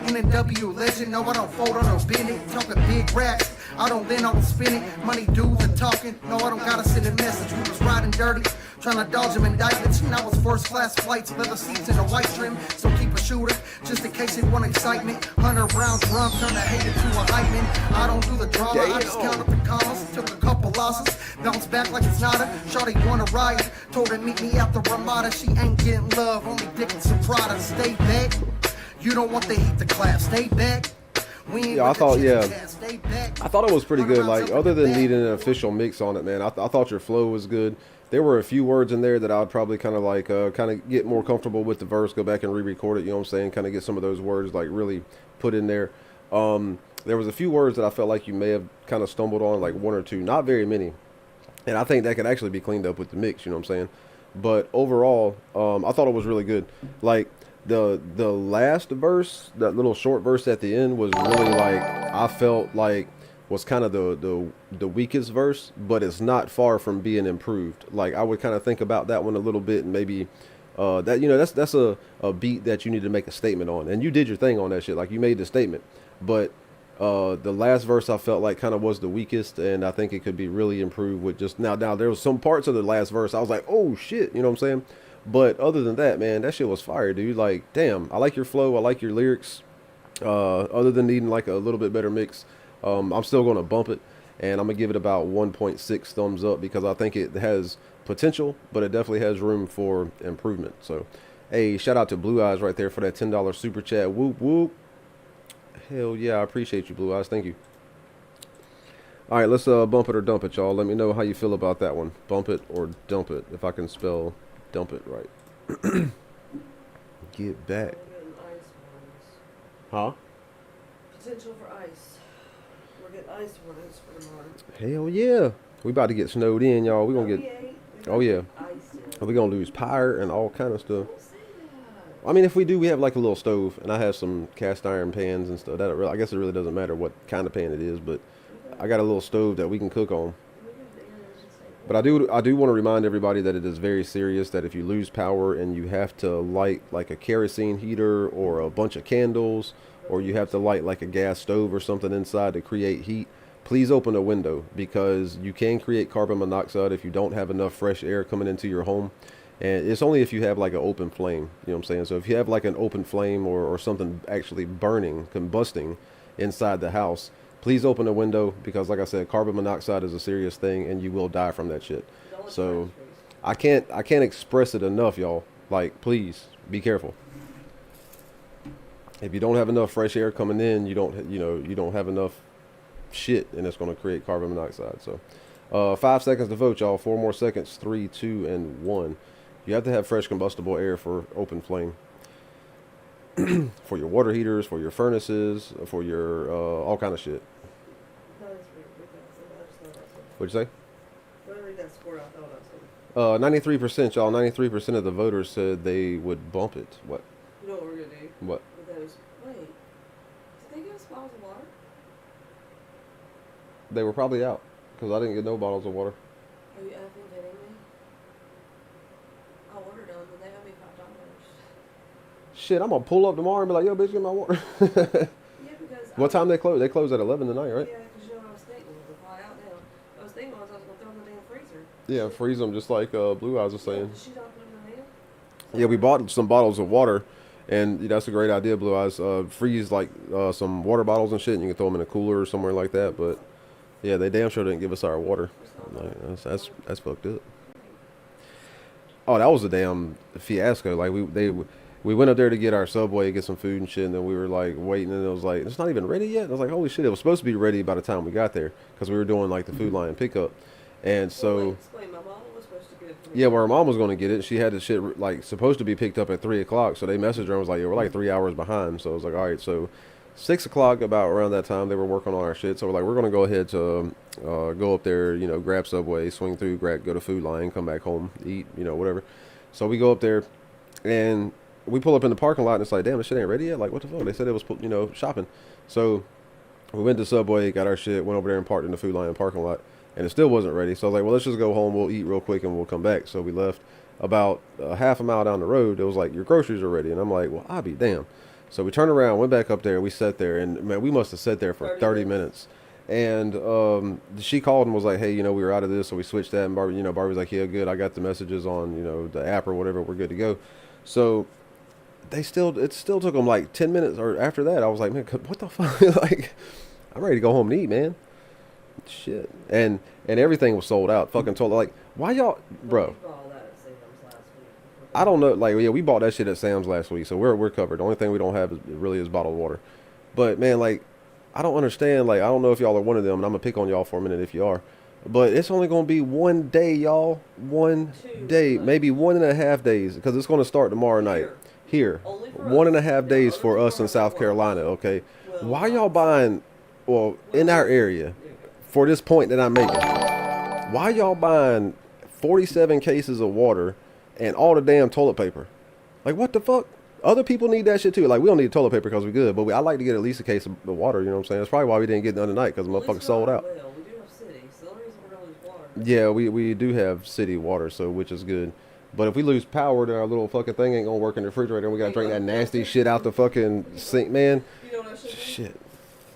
In a W legend, no, I don't fold on no bending. Talking big racks, I don't lean on spinning. Money dudes and talking, no, I don't gotta send a message. We was riding dirty, trying to dodge them indictments. And I was first class flights, leather seats and a white trim. So keep a shooter, just in case they want excitement. 100 rounds drum, turn a hater to a hype man. I don't do the drama, I just count up the commas. Took a couple losses, bounce back like it's nada. Shawty wanna ride, told her meet me at the Ramada. She ain't getting love, only dick and some Prada. Stay back. You don't want the heat to clap. Stay back. We ain't Yeah, I with the thought, chitter yeah. chat. Stay back. I thought it was pretty 100 good. rounds Like, up other in the than back. needing an official mix on it, man, I thought your flow was good. There were a few words in there that I'd probably kind of get more comfortable with the verse, go back and re-record it, you know what I'm saying? Kind of get some of those words, like, really put in there. There was a few words that I felt like you may have kind of stumbled on, like one or two, not very many. And I think that could actually be cleaned up with the mix, you know what I'm saying? But overall, I thought it was really good. Like, the last verse, that little short verse at the end, was really like, I felt like was kind of the weakest verse, but it's not far from being improved. Like, I would kind of think about that one a little bit, and maybe that, you know, that's a beat that you need to make a statement on, and you did your thing on that shit. Like, you made the statement, but the last verse I felt like kind of was the weakest, and I think it could be really improved with just now there was some parts of the last verse I was like, oh shit, you know what I'm saying? But other than that, man, that shit was fire, dude. Like, damn, I like your flow, I like your lyrics. Other than needing like a little bit better mix, I'm still going to bump it, and I'm gonna give it about 1.6 thumbs up, because I think it has potential, but it definitely has room for improvement. So, hey, shout out to Blue Eyes right there for that $10 super chat. Whoop whoop. Hell yeah, I appreciate you, Blue Eyes. Thank you. All right, let's bump it or dump it, y'all. Let me know how you feel about that one. Bump it or dump it, if I can spell dump it right. Get back. I'm getting ice ones. Huh? Potential for ice. We're getting ice roads for tomorrow. Hell yeah. We about to get snowed in, y'all. We gonna We get, ain't. oh yeah. Ice in. We gonna lose power and all kind of stuff. Don't say that. I mean, if we do, we have like a little stove, and I have some cast iron pans and stuff. That I guess it really doesn't matter what kind of pan it is, but I got a little stove that we can cook on. But I do want to remind everybody that it is very serious. That if you lose power and you have to light like a kerosene heater or a bunch of candles, or you have to light like a gas stove or something inside to create heat, please open a window, because you can create carbon monoxide if you don't have enough fresh air coming into your home. And it's only if you have like an open flame, you know what I'm saying? So if you have like an open flame or something actually burning, combusting inside the house, please open a window, because like I said, carbon monoxide is a serious thing and you will die from that shit. So I can't express it enough, y'all. Like, please be careful. If you don't have enough fresh air coming in, you don't have enough shit, and it's going to create carbon monoxide. So 5 seconds to vote, y'all. 4 more seconds. 3, 2, and 1. You have to have fresh combustible air for open flame. For your water heaters, for your furnaces, for your all kind of shit. No, it's weird. We got some. I just thought that's what. What'd you say? When I read that score, I thought I said. 93%, y'all. 93% of the voters said they would bump it. What? You know what we're gonna do? What? With those. Wait. Did they give us bottles of water? They were probably out, because I didn't get no bottles of water. Are you effing kidding me? I ordered them and they owe me $5. Shit, I'm gonna pull up tomorrow and be like, yo, bitch, get my water. Yeah, because. What time they close? They close at 11 tonight, right? Yeah, because you know what I was thinking. We'll fly out now. I was thinking I was gonna throw them in the damn freezer. Yeah, freeze them just like Blue Eyes was saying. Did she not put them in the mail? Yeah, we bought some bottles of water, and that's a great idea, Blue Eyes. Freeze like some water bottles and shit, and you can throw them in a cooler or somewhere like that. But yeah, they damn sure didn't give us our water. Like, that's fucked up. Oh, that was a damn fiasco. Like we went up there to get our Subway, get some food and shit, and then we were like waiting, and it was like, it's not even ready yet. And I was like, holy shit, it was supposed to be ready by the time we got there, because we were doing like the Food Lion pickup. And so Well, wait, explain. My mom was supposed to get it for me. yeah, well, her mom was going to get it. She had the shit like supposed to be picked up at 3 o'clock. So they messaged her and was like, yeah, we're like 3 hours behind. So I was like, all right. So 6 o'clock, about around that time, they were working on our shit. So we're like, we're going to go ahead to go up there, grab Subway, swing through, go to Food Lion, come back home, eat, whatever. So we go up there, and we pull up in the parking lot, and it's like, damn, this shit ain't ready yet. Like, what the fuck? They said it was, shopping. So we went to Subway, got our shit, went over there and parked in the Food Lion parking lot, and it still wasn't ready. So I was like, well, let's just go home. We'll eat real quick, and we'll come back. So we left. About half a mile down the road, it was like, your groceries are ready. And I'm like, well, I'll be damned. So we turned around, went back up there, we sat there, and man, we must have sat there for 30 minutes. And she called and was like, hey, we were out of this, so we switched that. And Barbie, Barbie was like, yeah, good. I got the messages on, the app or whatever. We're good to go. So it still took them like 10 minutes. Or after that, I was like, man, what the fuck? Like, I'm ready to go home and eat, man. Shit. And everything was sold out. Fucking told, like, why y'all, bro? We bought all that at Sam's last week. I don't know. Like, yeah, we bought that shit at Sam's last week, so we're covered. The only thing we don't have is bottled water. But man, like, I don't understand. Like, I don't know if y'all are one of them, and I'm gonna pick on y'all for a minute if you are. But it's only gonna be 1 day, y'all. 1 day, maybe 1.5 days, because it's gonna start tomorrow night. Here, Only for 1.5 us. days Yeah, for only us for in us. South Carolina. Okay, Well, why y'all buying? Well, in our area, for this point that I'm making, why y'all buying 47 cases of water and all the damn toilet paper? Like, what the fuck? Other people need that shit too. Like, we don't need toilet paper because we're good, but I like to get at least a case of water. You know what I'm saying? That's probably why we didn't get none tonight, because the At least motherfuckers sold we're out. not well. We do have city, so the only reason we're gonna lose water. Yeah, we do have city water, so which is good. But if we lose power, then our little fucking thing ain't gonna work in the refrigerator, and we gotta drink that nasty shit out the fucking sink, man. You know what I should do? Shit.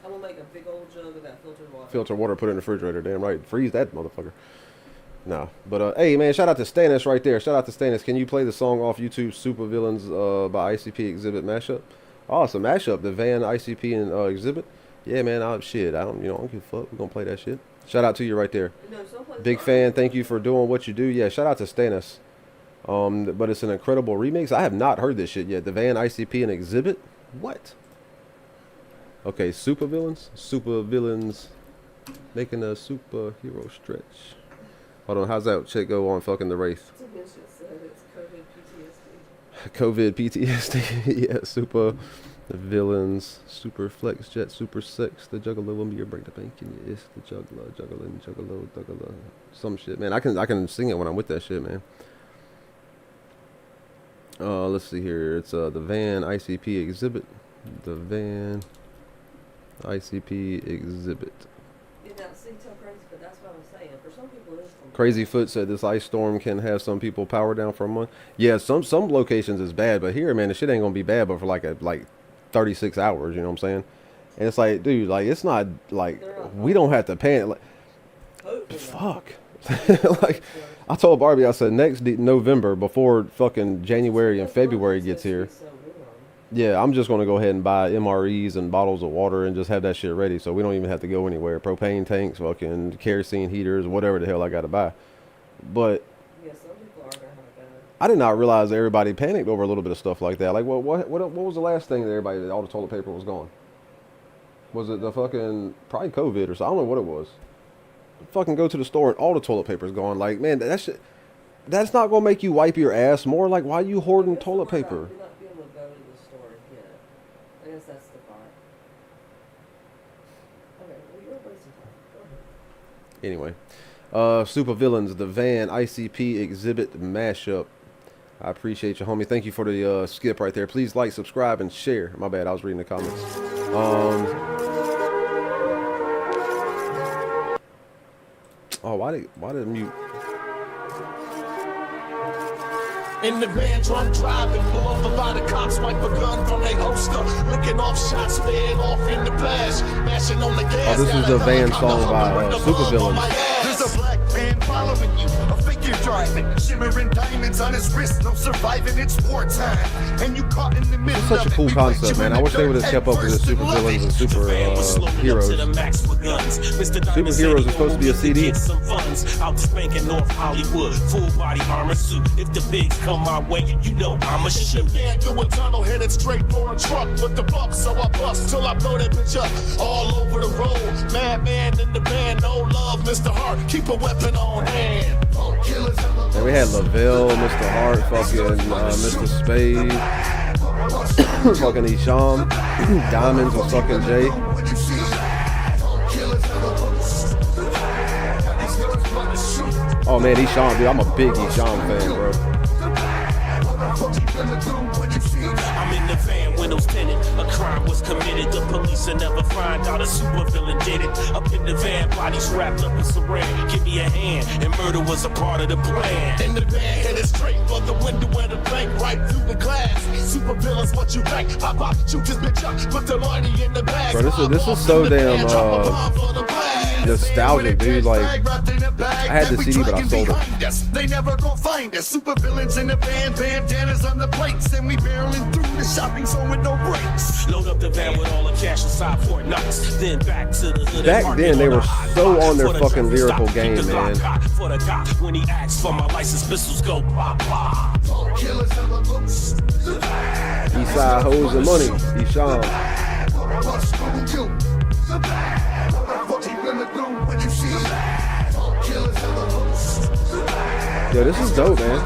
I'm gonna make a big old jug of that filtered water. Filter water, put it in the refrigerator. Damn right. Freeze that motherfucker. No. But hey man, shout out to Stannis right there. Shout out to Stannis. Can you play the song off YouTube, Super Villains by ICP Exhibit mashup? Oh, it's a mashup. The Van, ICP, and Exhibit. Yeah, man. I don't give a fuck. We're gonna play that shit. Shout out to you right there. No, someplace Big else. fan. Thank you for doing what you do. Yeah, shout out to Stannis. But it's an incredible remix. I have not heard this shit yet. The Van, ICP, and Exhibit. What? Okay, Super Villains. Super Villains making a superhero stretch. Hold on, how's that shit go on fucking the Wraith? Dementia said it's COVID PTSD. COVID PTSD. Yeah, super The Villains, Super Flex Jet, Super Sex, the Juggalo, let me break the bank in your it's the Juggalo, Juggalo, some shit, man. I can sing it when I'm with that shit, man. Let's see here. It's the Van ICP Exhibit. The Van ICP Exhibit. You know, see, so crazy, but that's what I was saying. For some people, it's Crazy Foot said this ice storm can have some people power down for a month. Yeah, some locations is bad, but here, man, the shit ain't gonna be bad, but for like 36 hours. You know what I'm saying? And it's like, dude, like it's not like we don't have to panic. Like, fuck. Like I told Barbie, I said next November before fucking January and February gets here. Yeah, I'm just gonna go ahead and buy MREs and bottles of water and just have that shit ready, so we don't even have to go anywhere. Propane tanks, fucking kerosene heaters, whatever the hell I gotta buy. But yeah, some people are gonna have a gun. I did not realize everybody panicked over a little bit of stuff like that. Like, what was the last thing that everybody, all the toilet paper was gone? Was it the fucking probably COVID or something? I don't know what it was. Fucking go to the store and all the toilet paper's gone. Like, man, that shit, that's not gonna make you wipe your ass more. Like, why are you hoarding toilet paper? You're not being able to go to the store again. I guess that's the part. Okay, well, you're wasting time. Go ahead. Anyway, Super Villains, the Van ICP Exhibit mashup. I appreciate you, homie. Thank you for the skip right there. Please like, subscribe, and share. My bad, I was reading the comments. Oh, why did it mute? In the van, drunk driving, pull over by the cops, wipe a gun from their holster, licking off shots, sped off in the blast, mashing on the gas. Oh, this is the Van song by Super Villains. There's a black van following you, a figure driving, shimmering diamonds on his wrist, no surviving, it's wartime. And you caught in the middle. It's such a cool concept, man. I wish they would have kept up with the Super Villains and Super Heroes. Super Heroes is supposed to be a CD. Out spanking North Hollywood, full body armor suit. If the bigs come my way, you know I'm a shoot. Man, do a tunnel headed straight for a truck with the buck, so I bust till I blow that bitch up. All over the road, madman in the van, no love, Mr. Hart, keep a weapon on hand. And we had Lavelle, Mr. Hart, fucking Mr. Spade, fucking Isham, Diamonds with fucking Jay. Oh man, Isham, dude, I'm a big Isham fan, bro. I'm in the van, windows tinted. A crime was committed. The police will never find out a supervillain did it. Up in the van, bodies wrapped up in saran. Give me a hand, and murder was a part of the plan. In the van, headed straight for the window where the bank, right through the glass. Supervillains, what you think? Pop up, shoot this bitch up, put the money in the bag. Bro, this is so damn nostalgic, dude. Like, I had the CD, but I sold it. They never gonna find us. Supervillains in the van, bandanas on the plates, and we barreling through the shopping zone with no brakes. Load up the van with all the cash inside Fort Knox. Then back to the hood. Back then, they were so on their fucking lyrical game, man. For the cop, when he asks for my license, pistols go pop pop. Eastside hoes and money, Isham. Yo, this is dope, man.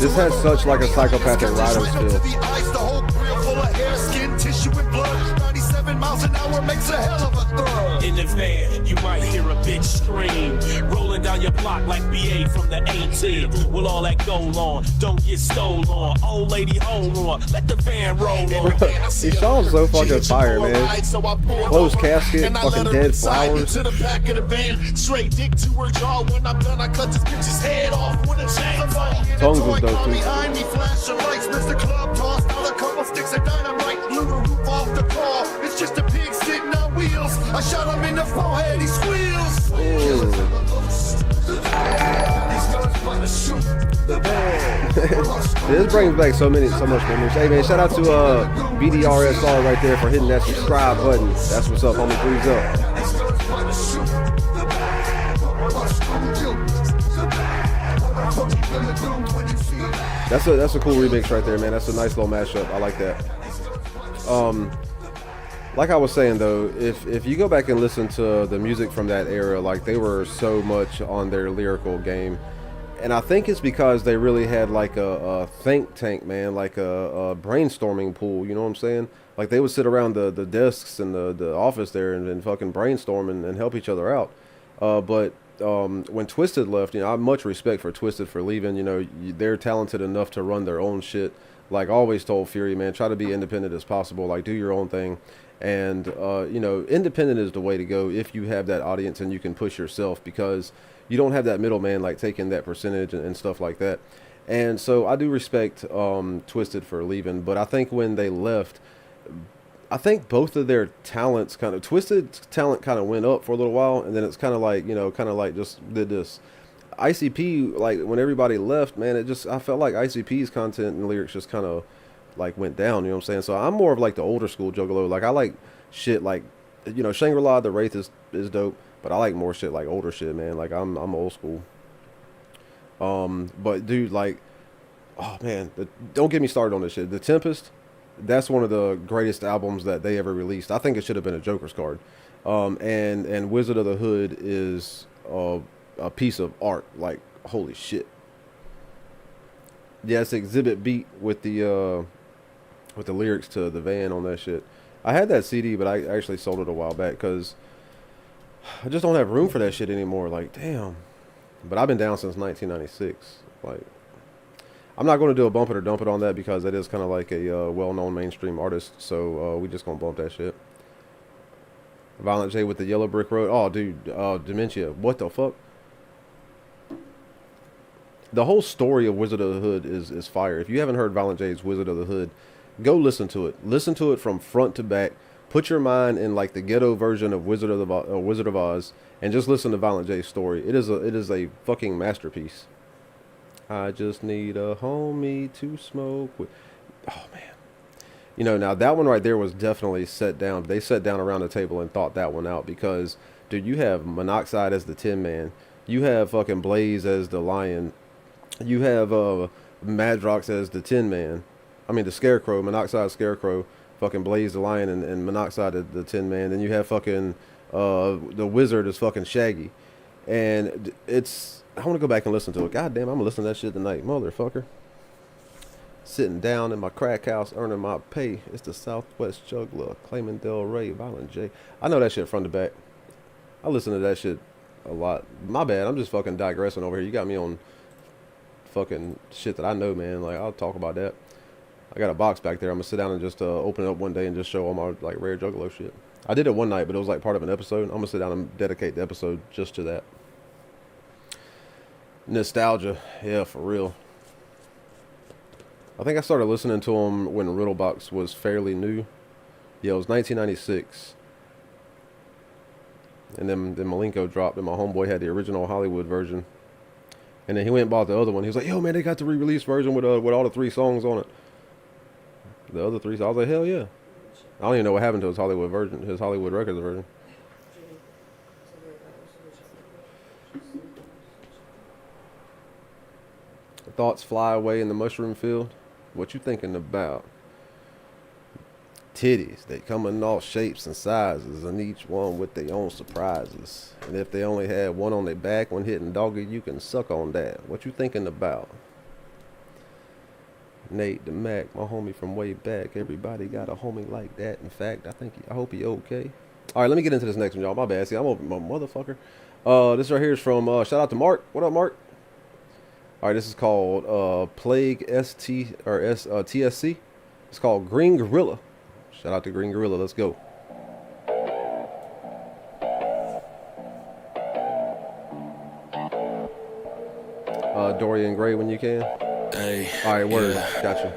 This has such like a psychopathic rider feel. The whole grill full of hair, skin, tissue, and blood. 97 miles an hour makes a hell of a thud. In the van, you might hear a bitch scream, rolling down your block like BA from the 18. Will all that go on? Don't get stolen. Old lady, hold on. Let the van roll on. Isham's so fucking fire, man. Closed casket, fucking dead flowers. To the back of the van, straight dick to her jaw. When I'm done, I cut this bitch's head off with a chainsaw. Tongues was dope too. Behind me, flashing lights, Mr. Club tossed out a couple sticks of dynamite, blew the roof off the car. It's just a pig sitting on wheels. I shot him in the forehead, he squeals. This brings back so much memories. Hey man, shout out to BDRSR right there for hitting that subscribe button. That's what's up, homie. Please up. That's a cool remix right there, man. That's a nice little mashup. I like that. like I was saying though, if you go back and listen to the music from that era, like they were so much on their lyrical game. And I think it's because they really had like a think tank, man, like a brainstorming pool, you know what I'm saying? Like they would sit around the desks in the office there and fucking brainstorm and help each other out. But when Twisted left, you know, I have much respect for Twisted for leaving. You know, they're talented enough to run their own shit. Like I always told Fury, man, try to be independent as possible. Like do your own thing. And, you know, independent is the way to go if you have that audience and you can push yourself, because you don't have that middleman like taking that percentage and stuff like that. And so I do respect Twisted for leaving. But I think when they left, I think both of their talents kind of, Twisted's talent kind of went up for a little while, and then it's kind of like, you know, kind of like just did this. ICP, like when everybody left, man, it just, I felt like ICP's content and lyrics just kind of like went down, you know what I'm saying? So I'm more of like the older school Juggalo. Like I like shit like, you know, Shangri-La, The Wraith is dope, but I like more shit like older shit, man. Like I'm old school. But dude, like, oh man, don't get me started on this shit. The Tempest, that's one of the greatest albums that they ever released. I think it should have been a Joker's card. And Wizard of the Hood is a piece of art. Like, holy shit. Yeah, it's Exhibit Beat with the lyrics to The Van on that shit. I had that CD, but I actually sold it a while back because I just don't have room for that shit anymore. Like, damn. But I've been down since 1996. Like, I'm not going to do a bump it or dump it on that because that is kind of like a well-known mainstream artist. So we just going to bump that shit. Violent J with the Yellow Brick Road. Oh, dude. Dementia. What the fuck? The whole story of Wizard of the Hood is fire. If you haven't heard Violent J's Wizard of the Hood, go listen to it. Listen to it from front to back. Put your mind in like the ghetto version of Wizard of Oz, and just listen to Violent J's story. It is a fucking masterpiece. I just need a homie to smoke with. Oh man, you know, now that one right there was definitely set down. They sat down around the table and thought that one out because, dude, you have Monoxide as the Tin Man, you have fucking Blaze as the Lion, you have Madrox as the Tin Man. I mean the Scarecrow, Monoxide Scarecrow, fucking Blaze the Lion, and Monoxide the Tin Man. Then you have fucking the Wizard is fucking Shaggy, and it's. I want to go back and listen to it. God damn, I'm gonna listen to that shit tonight, motherfucker. Sitting down in my crack house, earning my pay. It's the Southwest Juggler, claiming Del Rey, Violent J. I know that shit front to back. I listen to that shit a lot. My bad. I'm just fucking digressing over here. You got me on fucking shit that I know, man. Like I'll talk about that. I got a box back there. I'm gonna sit down and just open it up one day and just show all my like rare Juggalo shit. I did it one night, but it was like part of an episode. I'm gonna sit down and dedicate the episode just to that. Nostalgia, yeah, for real. I think I started listening to him when Riddlebox was fairly new. Yeah, it was 1996. And then Malenko dropped, and my homeboy had the original Hollywood version. And then he went and bought the other one. He was like, yo, man, they got the re-release version with all the 3 songs on it. The other 3 songs. I was like, hell yeah. I don't even know what happened to his Hollywood version, his Hollywood Records version. Thoughts fly away in the mushroom field. What you thinking about? Titties, they come in all shapes and sizes, and each one with their own surprises. And if they only had one on their back when hitting doggy, you can suck on that. What you thinking about? Nate the Mac, my homie from way back. Everybody got a homie like that. In fact, I hope he okay. All right, let me get into this next one, y'all. My bad. See, I'm over my motherfucker. This right here is from shout out to Mark. What up, Mark? All right, this is called Plague TSC. It's called Green Gorilla. Shout out to Green Gorilla. Let's go. Dorian Gray when you can. Hey, all right, word. Yeah. Gotcha.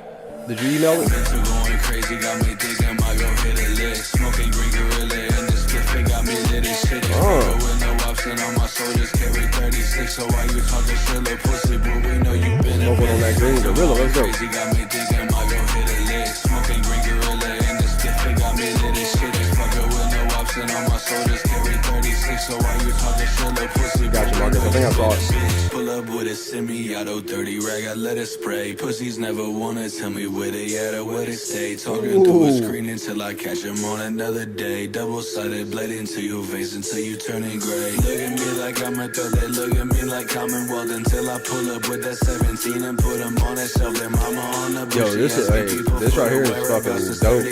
Did you email it? Going crazy, got me thinking I go hit a lick. Smoking Green Gorilla and this spliff got me lit as shit. With no option on my soldiers carry 36. So why you talking shit like pussy, bro? We know you been smoking on that Green Gorilla. Let's go. Crazy, got me thinking I go hit a lick. Smoking Green Gorilla and this spliff got me lit as shit. Fucking with no option on my soldiers carry 36. So why you talking shit like pussy, bro? Gotcha, Marcus. I think I saw it. Pull up up with a semi-auto 30 rag, I let it spray. Pussies never wanna tell me where they at or where they stay. Talking through a screen until I catch them on another day. Double-sided blade into your veins until you turning gray. Look at me like I'm a threat, they look at me like Commonwealth until I pull up with that 17 and put them on that shelf. Their mama on the Yo, this is this right here is fucking dope.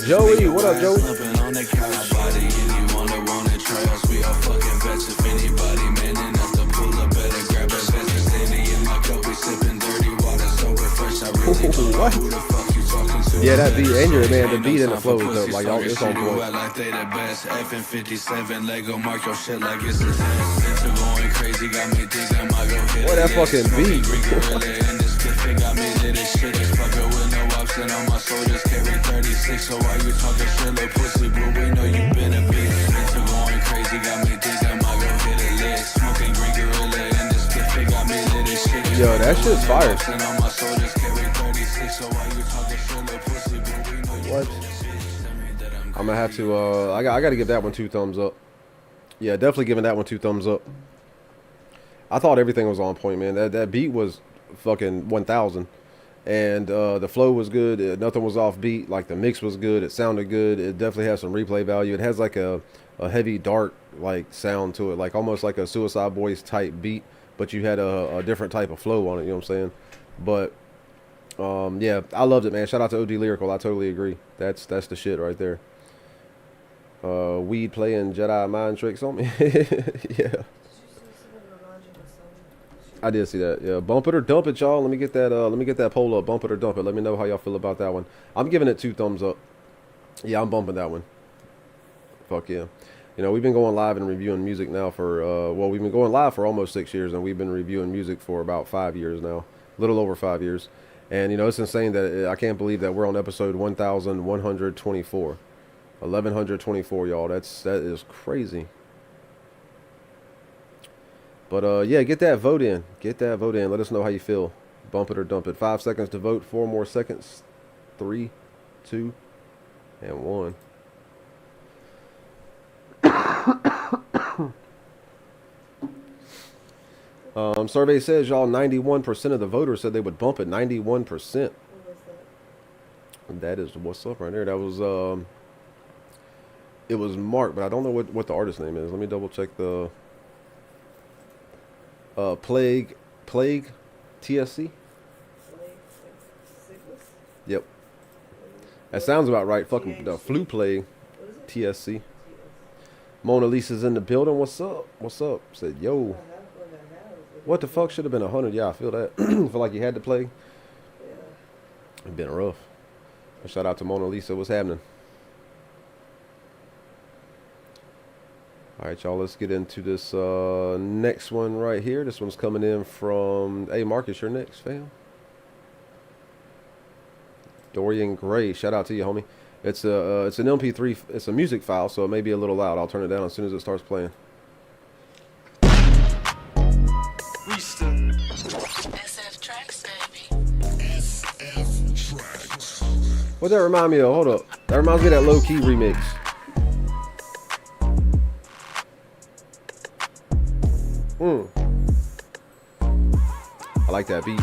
Joey, what up, Joey? On the couch, body anyone that wanna try us. We all fucking vets. If anybody man enough to pull up, better grab a vest. Sandy in my cup, we sipping dirty water, so refresh. I really don't know who the fuck you talking to. Yeah, that beat and your man, the beat and the flow is dope. Like y'all, it's on point. Like they the best. FN57 Lego mark your shit like it's a test. Into going crazy, got me thinking I might go hit. What that fucking beat? Got me lit as shit. It's fucker with no option on my soldiers. Carry 36, so why you talking shit, little pussy? Bro, we know you been a bitch. Into going crazy, got me thinking I might go hit a lick. Smoking green gorilla and this clip got me lit as shit. Yo, that shit's fire. On my soldiers, carry 36, so why you talking shit, little pussy? Bro, we know you What? I'm gonna have to. I got to give that one 2 thumbs up. Yeah, definitely giving that one 2 thumbs up. I thought everything was on point, man. That beat was fucking 1000, and the flow was good. Nothing was off beat. Like the mix was good. It sounded good. It definitely has some replay value. It has like a heavy dark like sound to it, like almost like a Suicide Boys type beat, but you had a different type of flow on it. You know what I'm saying? But yeah, I loved it, man. Shout out to OD Lyrical. I totally agree. That's the shit right there. Weed playing Jedi mind tricks on me. Yeah, I did see that. Yeah, bump it or dump it, y'all. Let me get that poll up. Bump it or dump it. Let me know how y'all feel about that one. I'm giving it 2 thumbs up. Yeah, I'm bumping that one. Fuck yeah. You know, we've been going live and reviewing music now for well, we've been going live for almost 6 years, and we've been reviewing music for about 5 years now, a little over 5 years. And you know, it's insane that I can't believe that we're on episode 1124. 1124, y'all. That is crazy. But yeah, get that vote in. Get that vote in. Let us know how you feel. Bump it or dump it. 5 seconds to vote. 4 more seconds. 3, 2, and 1. Survey says, y'all, 91% of the voters said they would bump it. 91%. That is what's up right there. That was it was Mark, but I don't know what the artist name is. Let me double check the Plague TSC. Yep, that sounds about right. Fucking the Flu Plague TSC. Mona Lisa's in the building. What's up? What's up? Said, yo. What the fuck? Should have been 100. Yeah, I feel that. Feel like you had to play. It's been rough. Shout out to Mona Lisa. What's happening? All right, y'all. Let's get into this next one right here. This one's coming in from. Hey, Marcus, you're next, fam. Dorian Gray. Shout out to you, homie. It's an MP3. It's a music file, so it may be a little loud. I'll turn it down as soon as it starts playing. SF Tracks, baby. SF Tracks. What that remind me of? Hold up. That reminds me of that Low Key remix. I like that beat.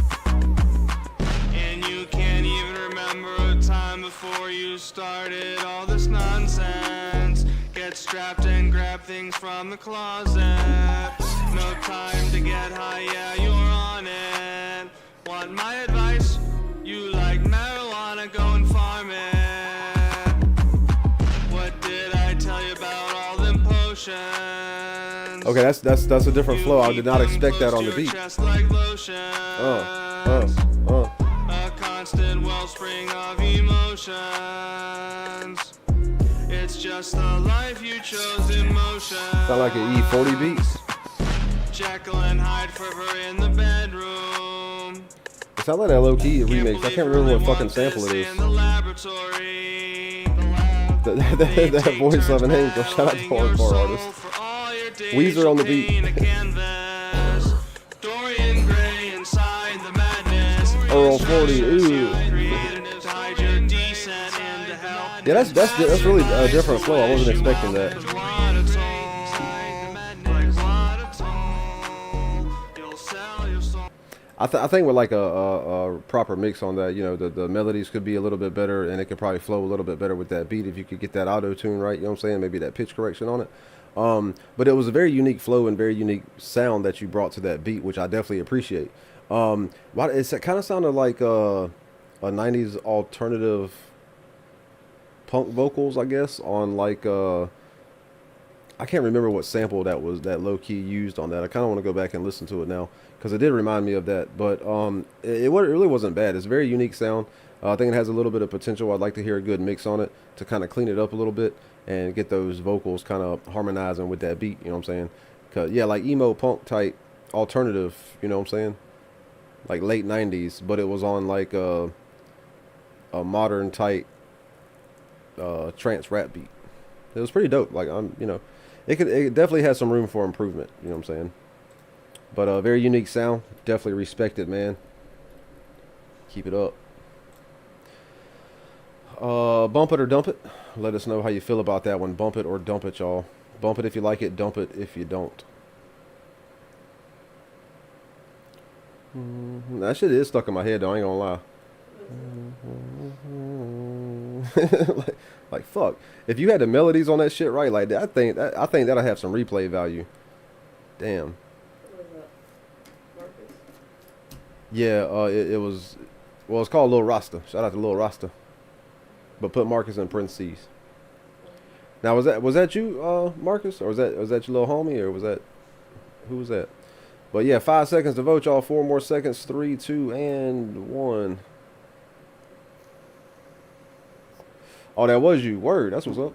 And you can't even remember a time before you started all this nonsense. Get strapped and grab things from the closet. No time to get high, yeah, you're on it. Want my advice? You like marijuana, go and farm it. What did I tell you about all them potions? Okay, that's a different flow. I did not expect that on the beat. A constant wellspring of emotions. It's just the life you chose in motion. Sound like an E40 beat. Jekyll and Hyde forever in the bedroom. It sounds like that Low Key remix. I can't remember what fucking sample it is. That voice of an angel. Shout out to hardcore artist. Weezer on the beat. Dorian Gray inside the madness. Earl 40. Ooh. Yeah, that's really a different flow. I wasn't expecting that. I think with like a proper mix on that, you know, the melodies could be a little bit better, and it could probably flow a little bit better with that beat if you could get that auto tune right. You know what I'm saying? Maybe that pitch correction on it. But it was a very unique flow and very unique sound that you brought to that beat, which I definitely appreciate. It kind of sounded like a 90s alternative punk vocals, I guess, on like I can't remember what sample that was that low key used on that. I kind of want to go back and listen to it now because it did remind me of that. But it really wasn't bad. It's a very unique sound. I think it has a little bit of potential. I'd like to hear a good mix on it to kind of clean it up a little bit and get those vocals kind of harmonizing with that beat. You know what I'm saying? Cause yeah, like emo punk type alternative. You know what I'm saying? Like late 90s, but it was on like a modern type trance rap beat. It was pretty dope. Like it definitely has some room for improvement. You know what I'm saying? But a very unique sound. Definitely respect it, man. Keep it up. Bump it or dump it. Let us know how you feel about that one. Bump it or dump it, y'all. Bump it if you like it. Dump it if you don't. That shit is stuck in my head, though. I ain't gonna lie. like fuck. If you had the melodies on that shit right, like that, I think that'll have some replay value. Damn. What was that? Marcus? Yeah. It was. Well, it's called Lil Rasta. Shout out to Lil Rasta. But put Marcus in parentheses. Now was that you, Marcus, or was that your little homie, or was that who was that? But yeah, 5 seconds to vote, y'all. 4 more seconds. 3, 2, and 1. Oh, that was you. Word. That's what's up.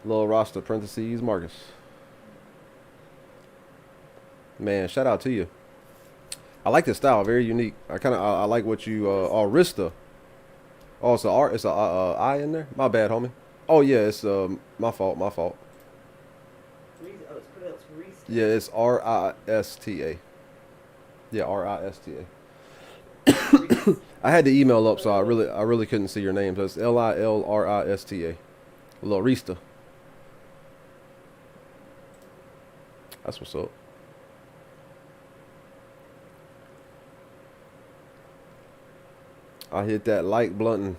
Lil Rasta, parentheses, Marcus. Man, shout out to you. I like this style. Very unique. I like what you, Rista. Oh, it's a I in there? My bad, homie. Oh, yeah, it's, my fault. Oh, it's pronounced Rista. Yeah, it's Rista. Yeah, Rista. I had the email up, so I really couldn't see your name. So it's Lilrista. Lil Rista. That's what's up. I hit that like button.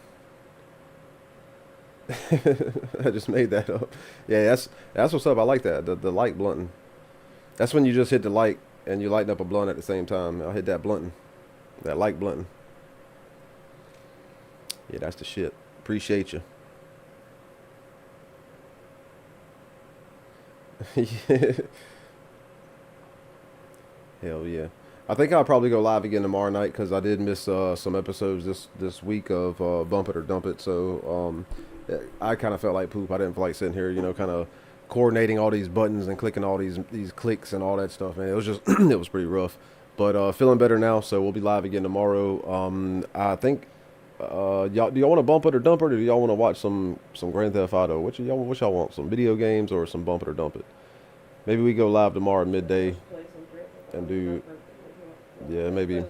I just made that up. Yeah, that's what's up. I like that. The like button. That's when you just hit the like and you light up a blunt at the same time. I hit that button. That like button. Yeah, that's the shit. Appreciate you. Hell yeah. I think I'll probably go live again tomorrow night because I did miss some episodes this week of Bump It or Dump It. So I kind of felt like poop. I didn't feel like sitting here, kind of coordinating all these buttons and clicking all these clicks and all that stuff. Man, it was just it was pretty rough. But feeling better now, so we'll be live again tomorrow. I think y'all, do y'all want to bump it or dump it, or do y'all want to watch some Grand Theft Auto? What y'all want? Some video games or some bump it or dump it? Maybe we go live tomorrow at midday and do. Yeah, maybe.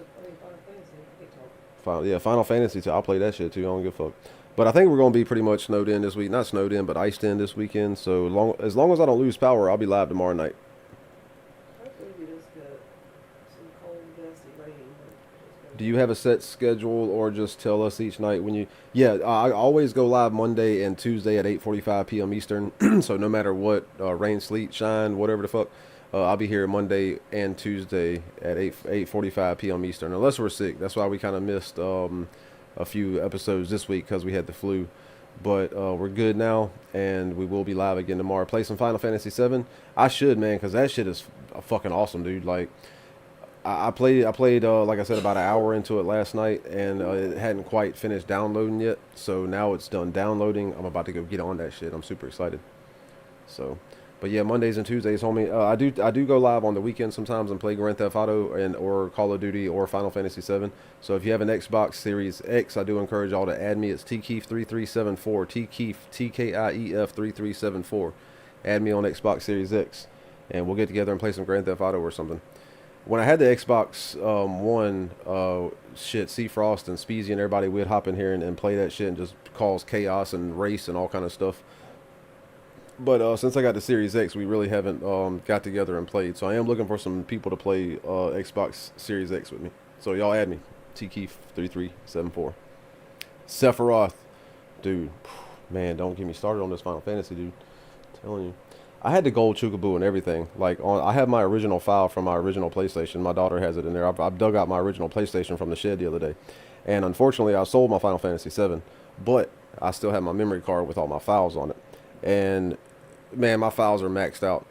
Final Fantasy too. I'll play that shit too. I don't give a fuck. But I think we're gonna be pretty much snowed in this week. Not snowed in, but iced in this weekend. So as long as I don't lose power, I'll be live tomorrow night. Hopefully we just get some cold, dusty rain. Do you have a set schedule, or just tell us each night when you? Yeah, I always go live Monday and Tuesday at 8:45 p.m. Eastern. So no matter what, rain, sleet, shine, whatever the fuck. I'll be here Monday and Tuesday at 8:45 p.m. Eastern, unless we're sick. That's why we kind of missed a few episodes this week because we had the flu. But we're good now, and we will be live again tomorrow. Play some Final Fantasy 7. I should, man, because that shit is fucking awesome, dude. Like, I played like I said, about an hour into it last night, and it hadn't quite finished downloading yet. So now it's done downloading. I'm about to go get on that shit. I'm super excited. So. But yeah, Mondays and Tuesdays, homie. I do go live on the weekend sometimes and play Grand Theft Auto or Call of Duty or Final Fantasy 7. So if you have an Xbox Series X, I do encourage y'all to add me. It's tkeef3374. Tkeef TKIEF 3374. Add me on Xbox Series X, and we'll get together and play some Grand Theft Auto or something. When I had the Xbox One, C Frost and Speezy and everybody would hop in here and play that shit and just cause chaos and race and all kind of stuff. But since I got the Series X, we really haven't got together and played. So I am looking for some people to play Xbox Series X with me. So y'all add me. TKeith3374. Sephiroth. Dude, man, don't get me started on this Final Fantasy, dude. I'm telling you. I had the gold Chocobo and everything. Like, I have my original file from my original PlayStation. My daughter has it in there. I've dug out my original PlayStation from the shed the other day. And unfortunately, I sold my Final Fantasy VII. But I still have my memory card with all my files on it. And, man, my files are maxed out.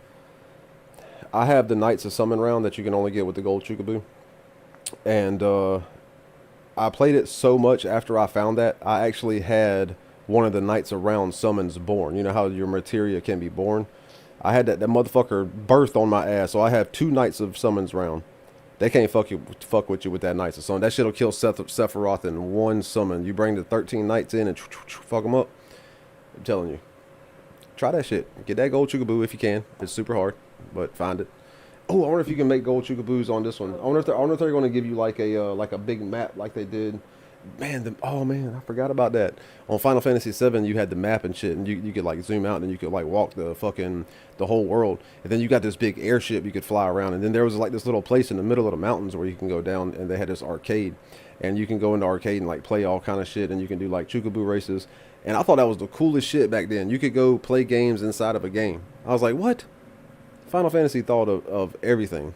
I have the Knights of Summon round that you can only get with the gold Chocobo. And I played it so much after I found that, I actually had one of the Knights of Round summons born. You know how your materia can be born? I had that motherfucker birthed on my ass, so I have 2 Knights of Summons round. They can't fuck with you with that Knights of Summon. That shit'll kill Sephiroth in 1 summon. You bring the 13 Knights in and fuck them up. I'm telling you. Try that shit. Get that gold Chocobo if you can. It's super hard, but find it. Oh, I wonder if you can make gold Chocobos on this one. I wonder if they're going to give you like a big map like they did. Man, oh man, I forgot about that. On Final Fantasy VII, you had the map and shit, and you could like zoom out and you could like walk the whole world. And then you got this big airship you could fly around. And then there was like this little place in the middle of the mountains where you can go down, and they had this arcade, and you can go into arcade and like play all kind of shit, and you can do like Chocobo races. And I thought that was the coolest shit back then. You could go play games inside of a game. I was like, what? Final Fantasy thought of everything.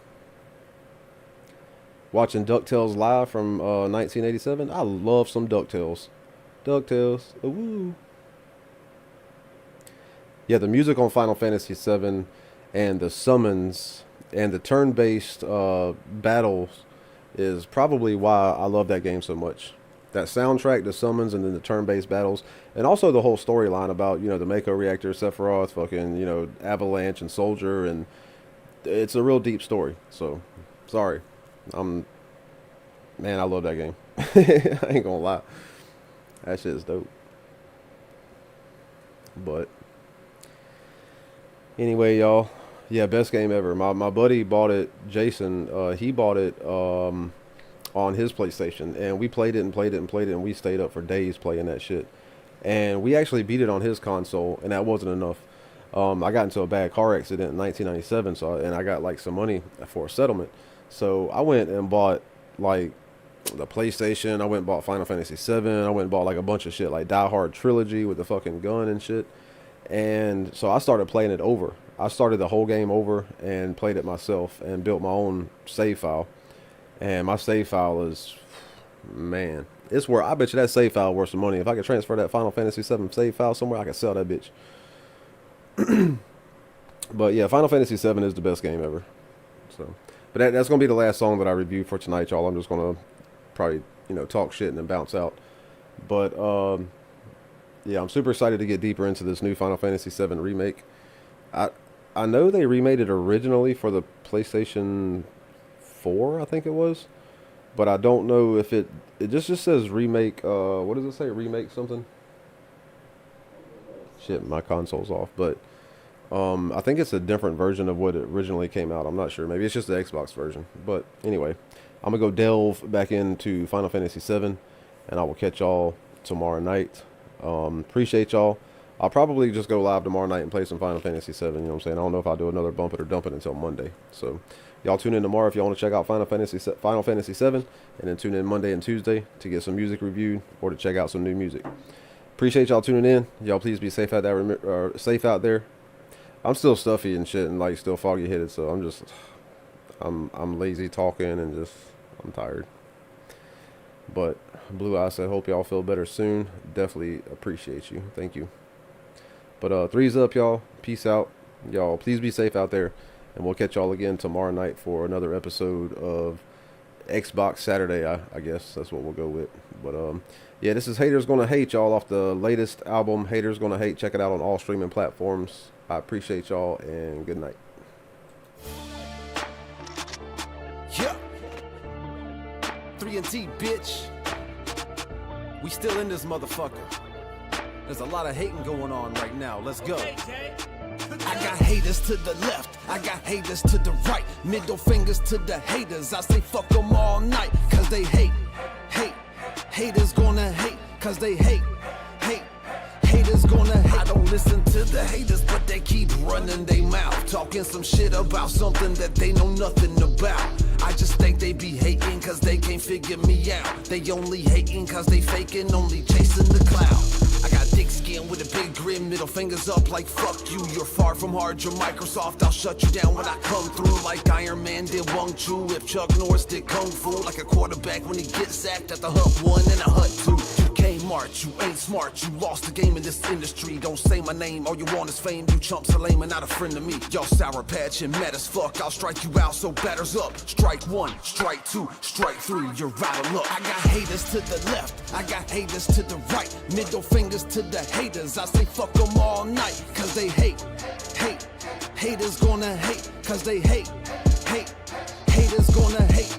Watching DuckTales live from 1987. I love some DuckTales. DuckTales. Woo. Yeah, the music on Final Fantasy VII and the summons and the turn-based battles is probably why I love that game so much. That soundtrack, the summons, and then the turn-based battles, and also the whole storyline about, you know, the Mako Reactor, Sephiroth, fucking, you know, Avalanche and Soldier, and it's a real deep story. So, sorry. Man, I love that game. I ain't gonna lie. That shit is dope. But anyway, y'all. Yeah, best game ever. My buddy bought it, Jason. He bought it on his PlayStation, and we played it and played it and played it, and we stayed up for days playing that shit. And we actually beat it on his console, and that wasn't enough. I got into a bad car accident in 1997, and I got like some money for a settlement. So I went and bought like the PlayStation. I went and bought Final Fantasy VII. I went and bought like a bunch of shit, like Die Hard Trilogy with the fucking gun and shit. And so I started playing it over. I started the whole game over and played it myself and built my own save file. And my save file is, man, it's where I bet you that save file worth some money. If I could transfer that Final Fantasy VII save file somewhere, I could sell that bitch. But yeah, Final Fantasy VII is the best game ever. So, but that's gonna be the last song that I review for tonight, y'all. I'm just gonna probably, you know, talk shit and then bounce out. But yeah, I'm super excited to get deeper into this new Final Fantasy VII remake. I know they remade it originally for the PlayStation 4, I think it was, but I don't know if it just says remake. What does it say? Remake something? Shit, my console's off, but I think it's a different version of what it originally came out. I'm not sure. Maybe it's just the Xbox version. But anyway, I'm gonna go delve back into Final Fantasy VII, and I will catch y'all tomorrow night. Appreciate y'all. I'll probably just go live tomorrow night and play some Final Fantasy VII. You know what I'm saying? I don't know if I'll do another bump it or dump it until Monday. So y'all tune in tomorrow if y'all want to check out Final Fantasy VII, and then tune in Monday and Tuesday to get some music reviewed or to check out some new music. Appreciate y'all tuning in. Y'all please be safe out there. I'm still stuffy and shit and like still foggy headed, so I'm lazy talking and just I'm tired. But Blue Eye said, hope y'all feel better soon. Definitely appreciate you. Thank you. But threes up, y'all. Peace out. Y'all please be safe out there, and we'll catch y'all again tomorrow night for another episode of Xbox Saturday. I guess that's what we'll go with. But yeah, this is Haters Gonna Hate, y'all, off the latest album, Haters Gonna Hate. Check it out on all streaming platforms. I appreciate y'all, and good night. Yeah. 3&T, bitch. We still in this motherfucker. There's a lot of hating going on right now. Let's go. I got haters to the left, I got haters to the right. Middle fingers to the haters, I say fuck them all night. Cause they hate. Haters gonna hate, cause they hate. Haters gonna hate. I don't listen to the haters, but they keep running their mouth, talking some shit about something that they know nothing about. I just think they be hating cause they can't figure me out. They only hating cause they faking, only chasing the cloud. I got thick skin with a big grin, middle fingers up like fuck you. You're far from hard, you're Microsoft, I'll shut you down when I come through. Like Iron Man did Wong Chu, if Chuck Norris did Kung Fu. Like a quarterback when he gets sacked at the hut 1 and a hut 2. You can't march, you ain't smart, you lost the game in this industry. Don't say my name, all you want is fame. You chumps are lame and not a friend of me. Y'all sour patch and mad as fuck, I'll strike you out, so batters up. Strike 1, strike 2, strike 3, you're out of luck. I got haters to the left, I got haters to the right. Middle fingers to the haters, I say fuck them all night. Cause they hate, hate, haters gonna hate. Cause they hate, hate, haters gonna hate.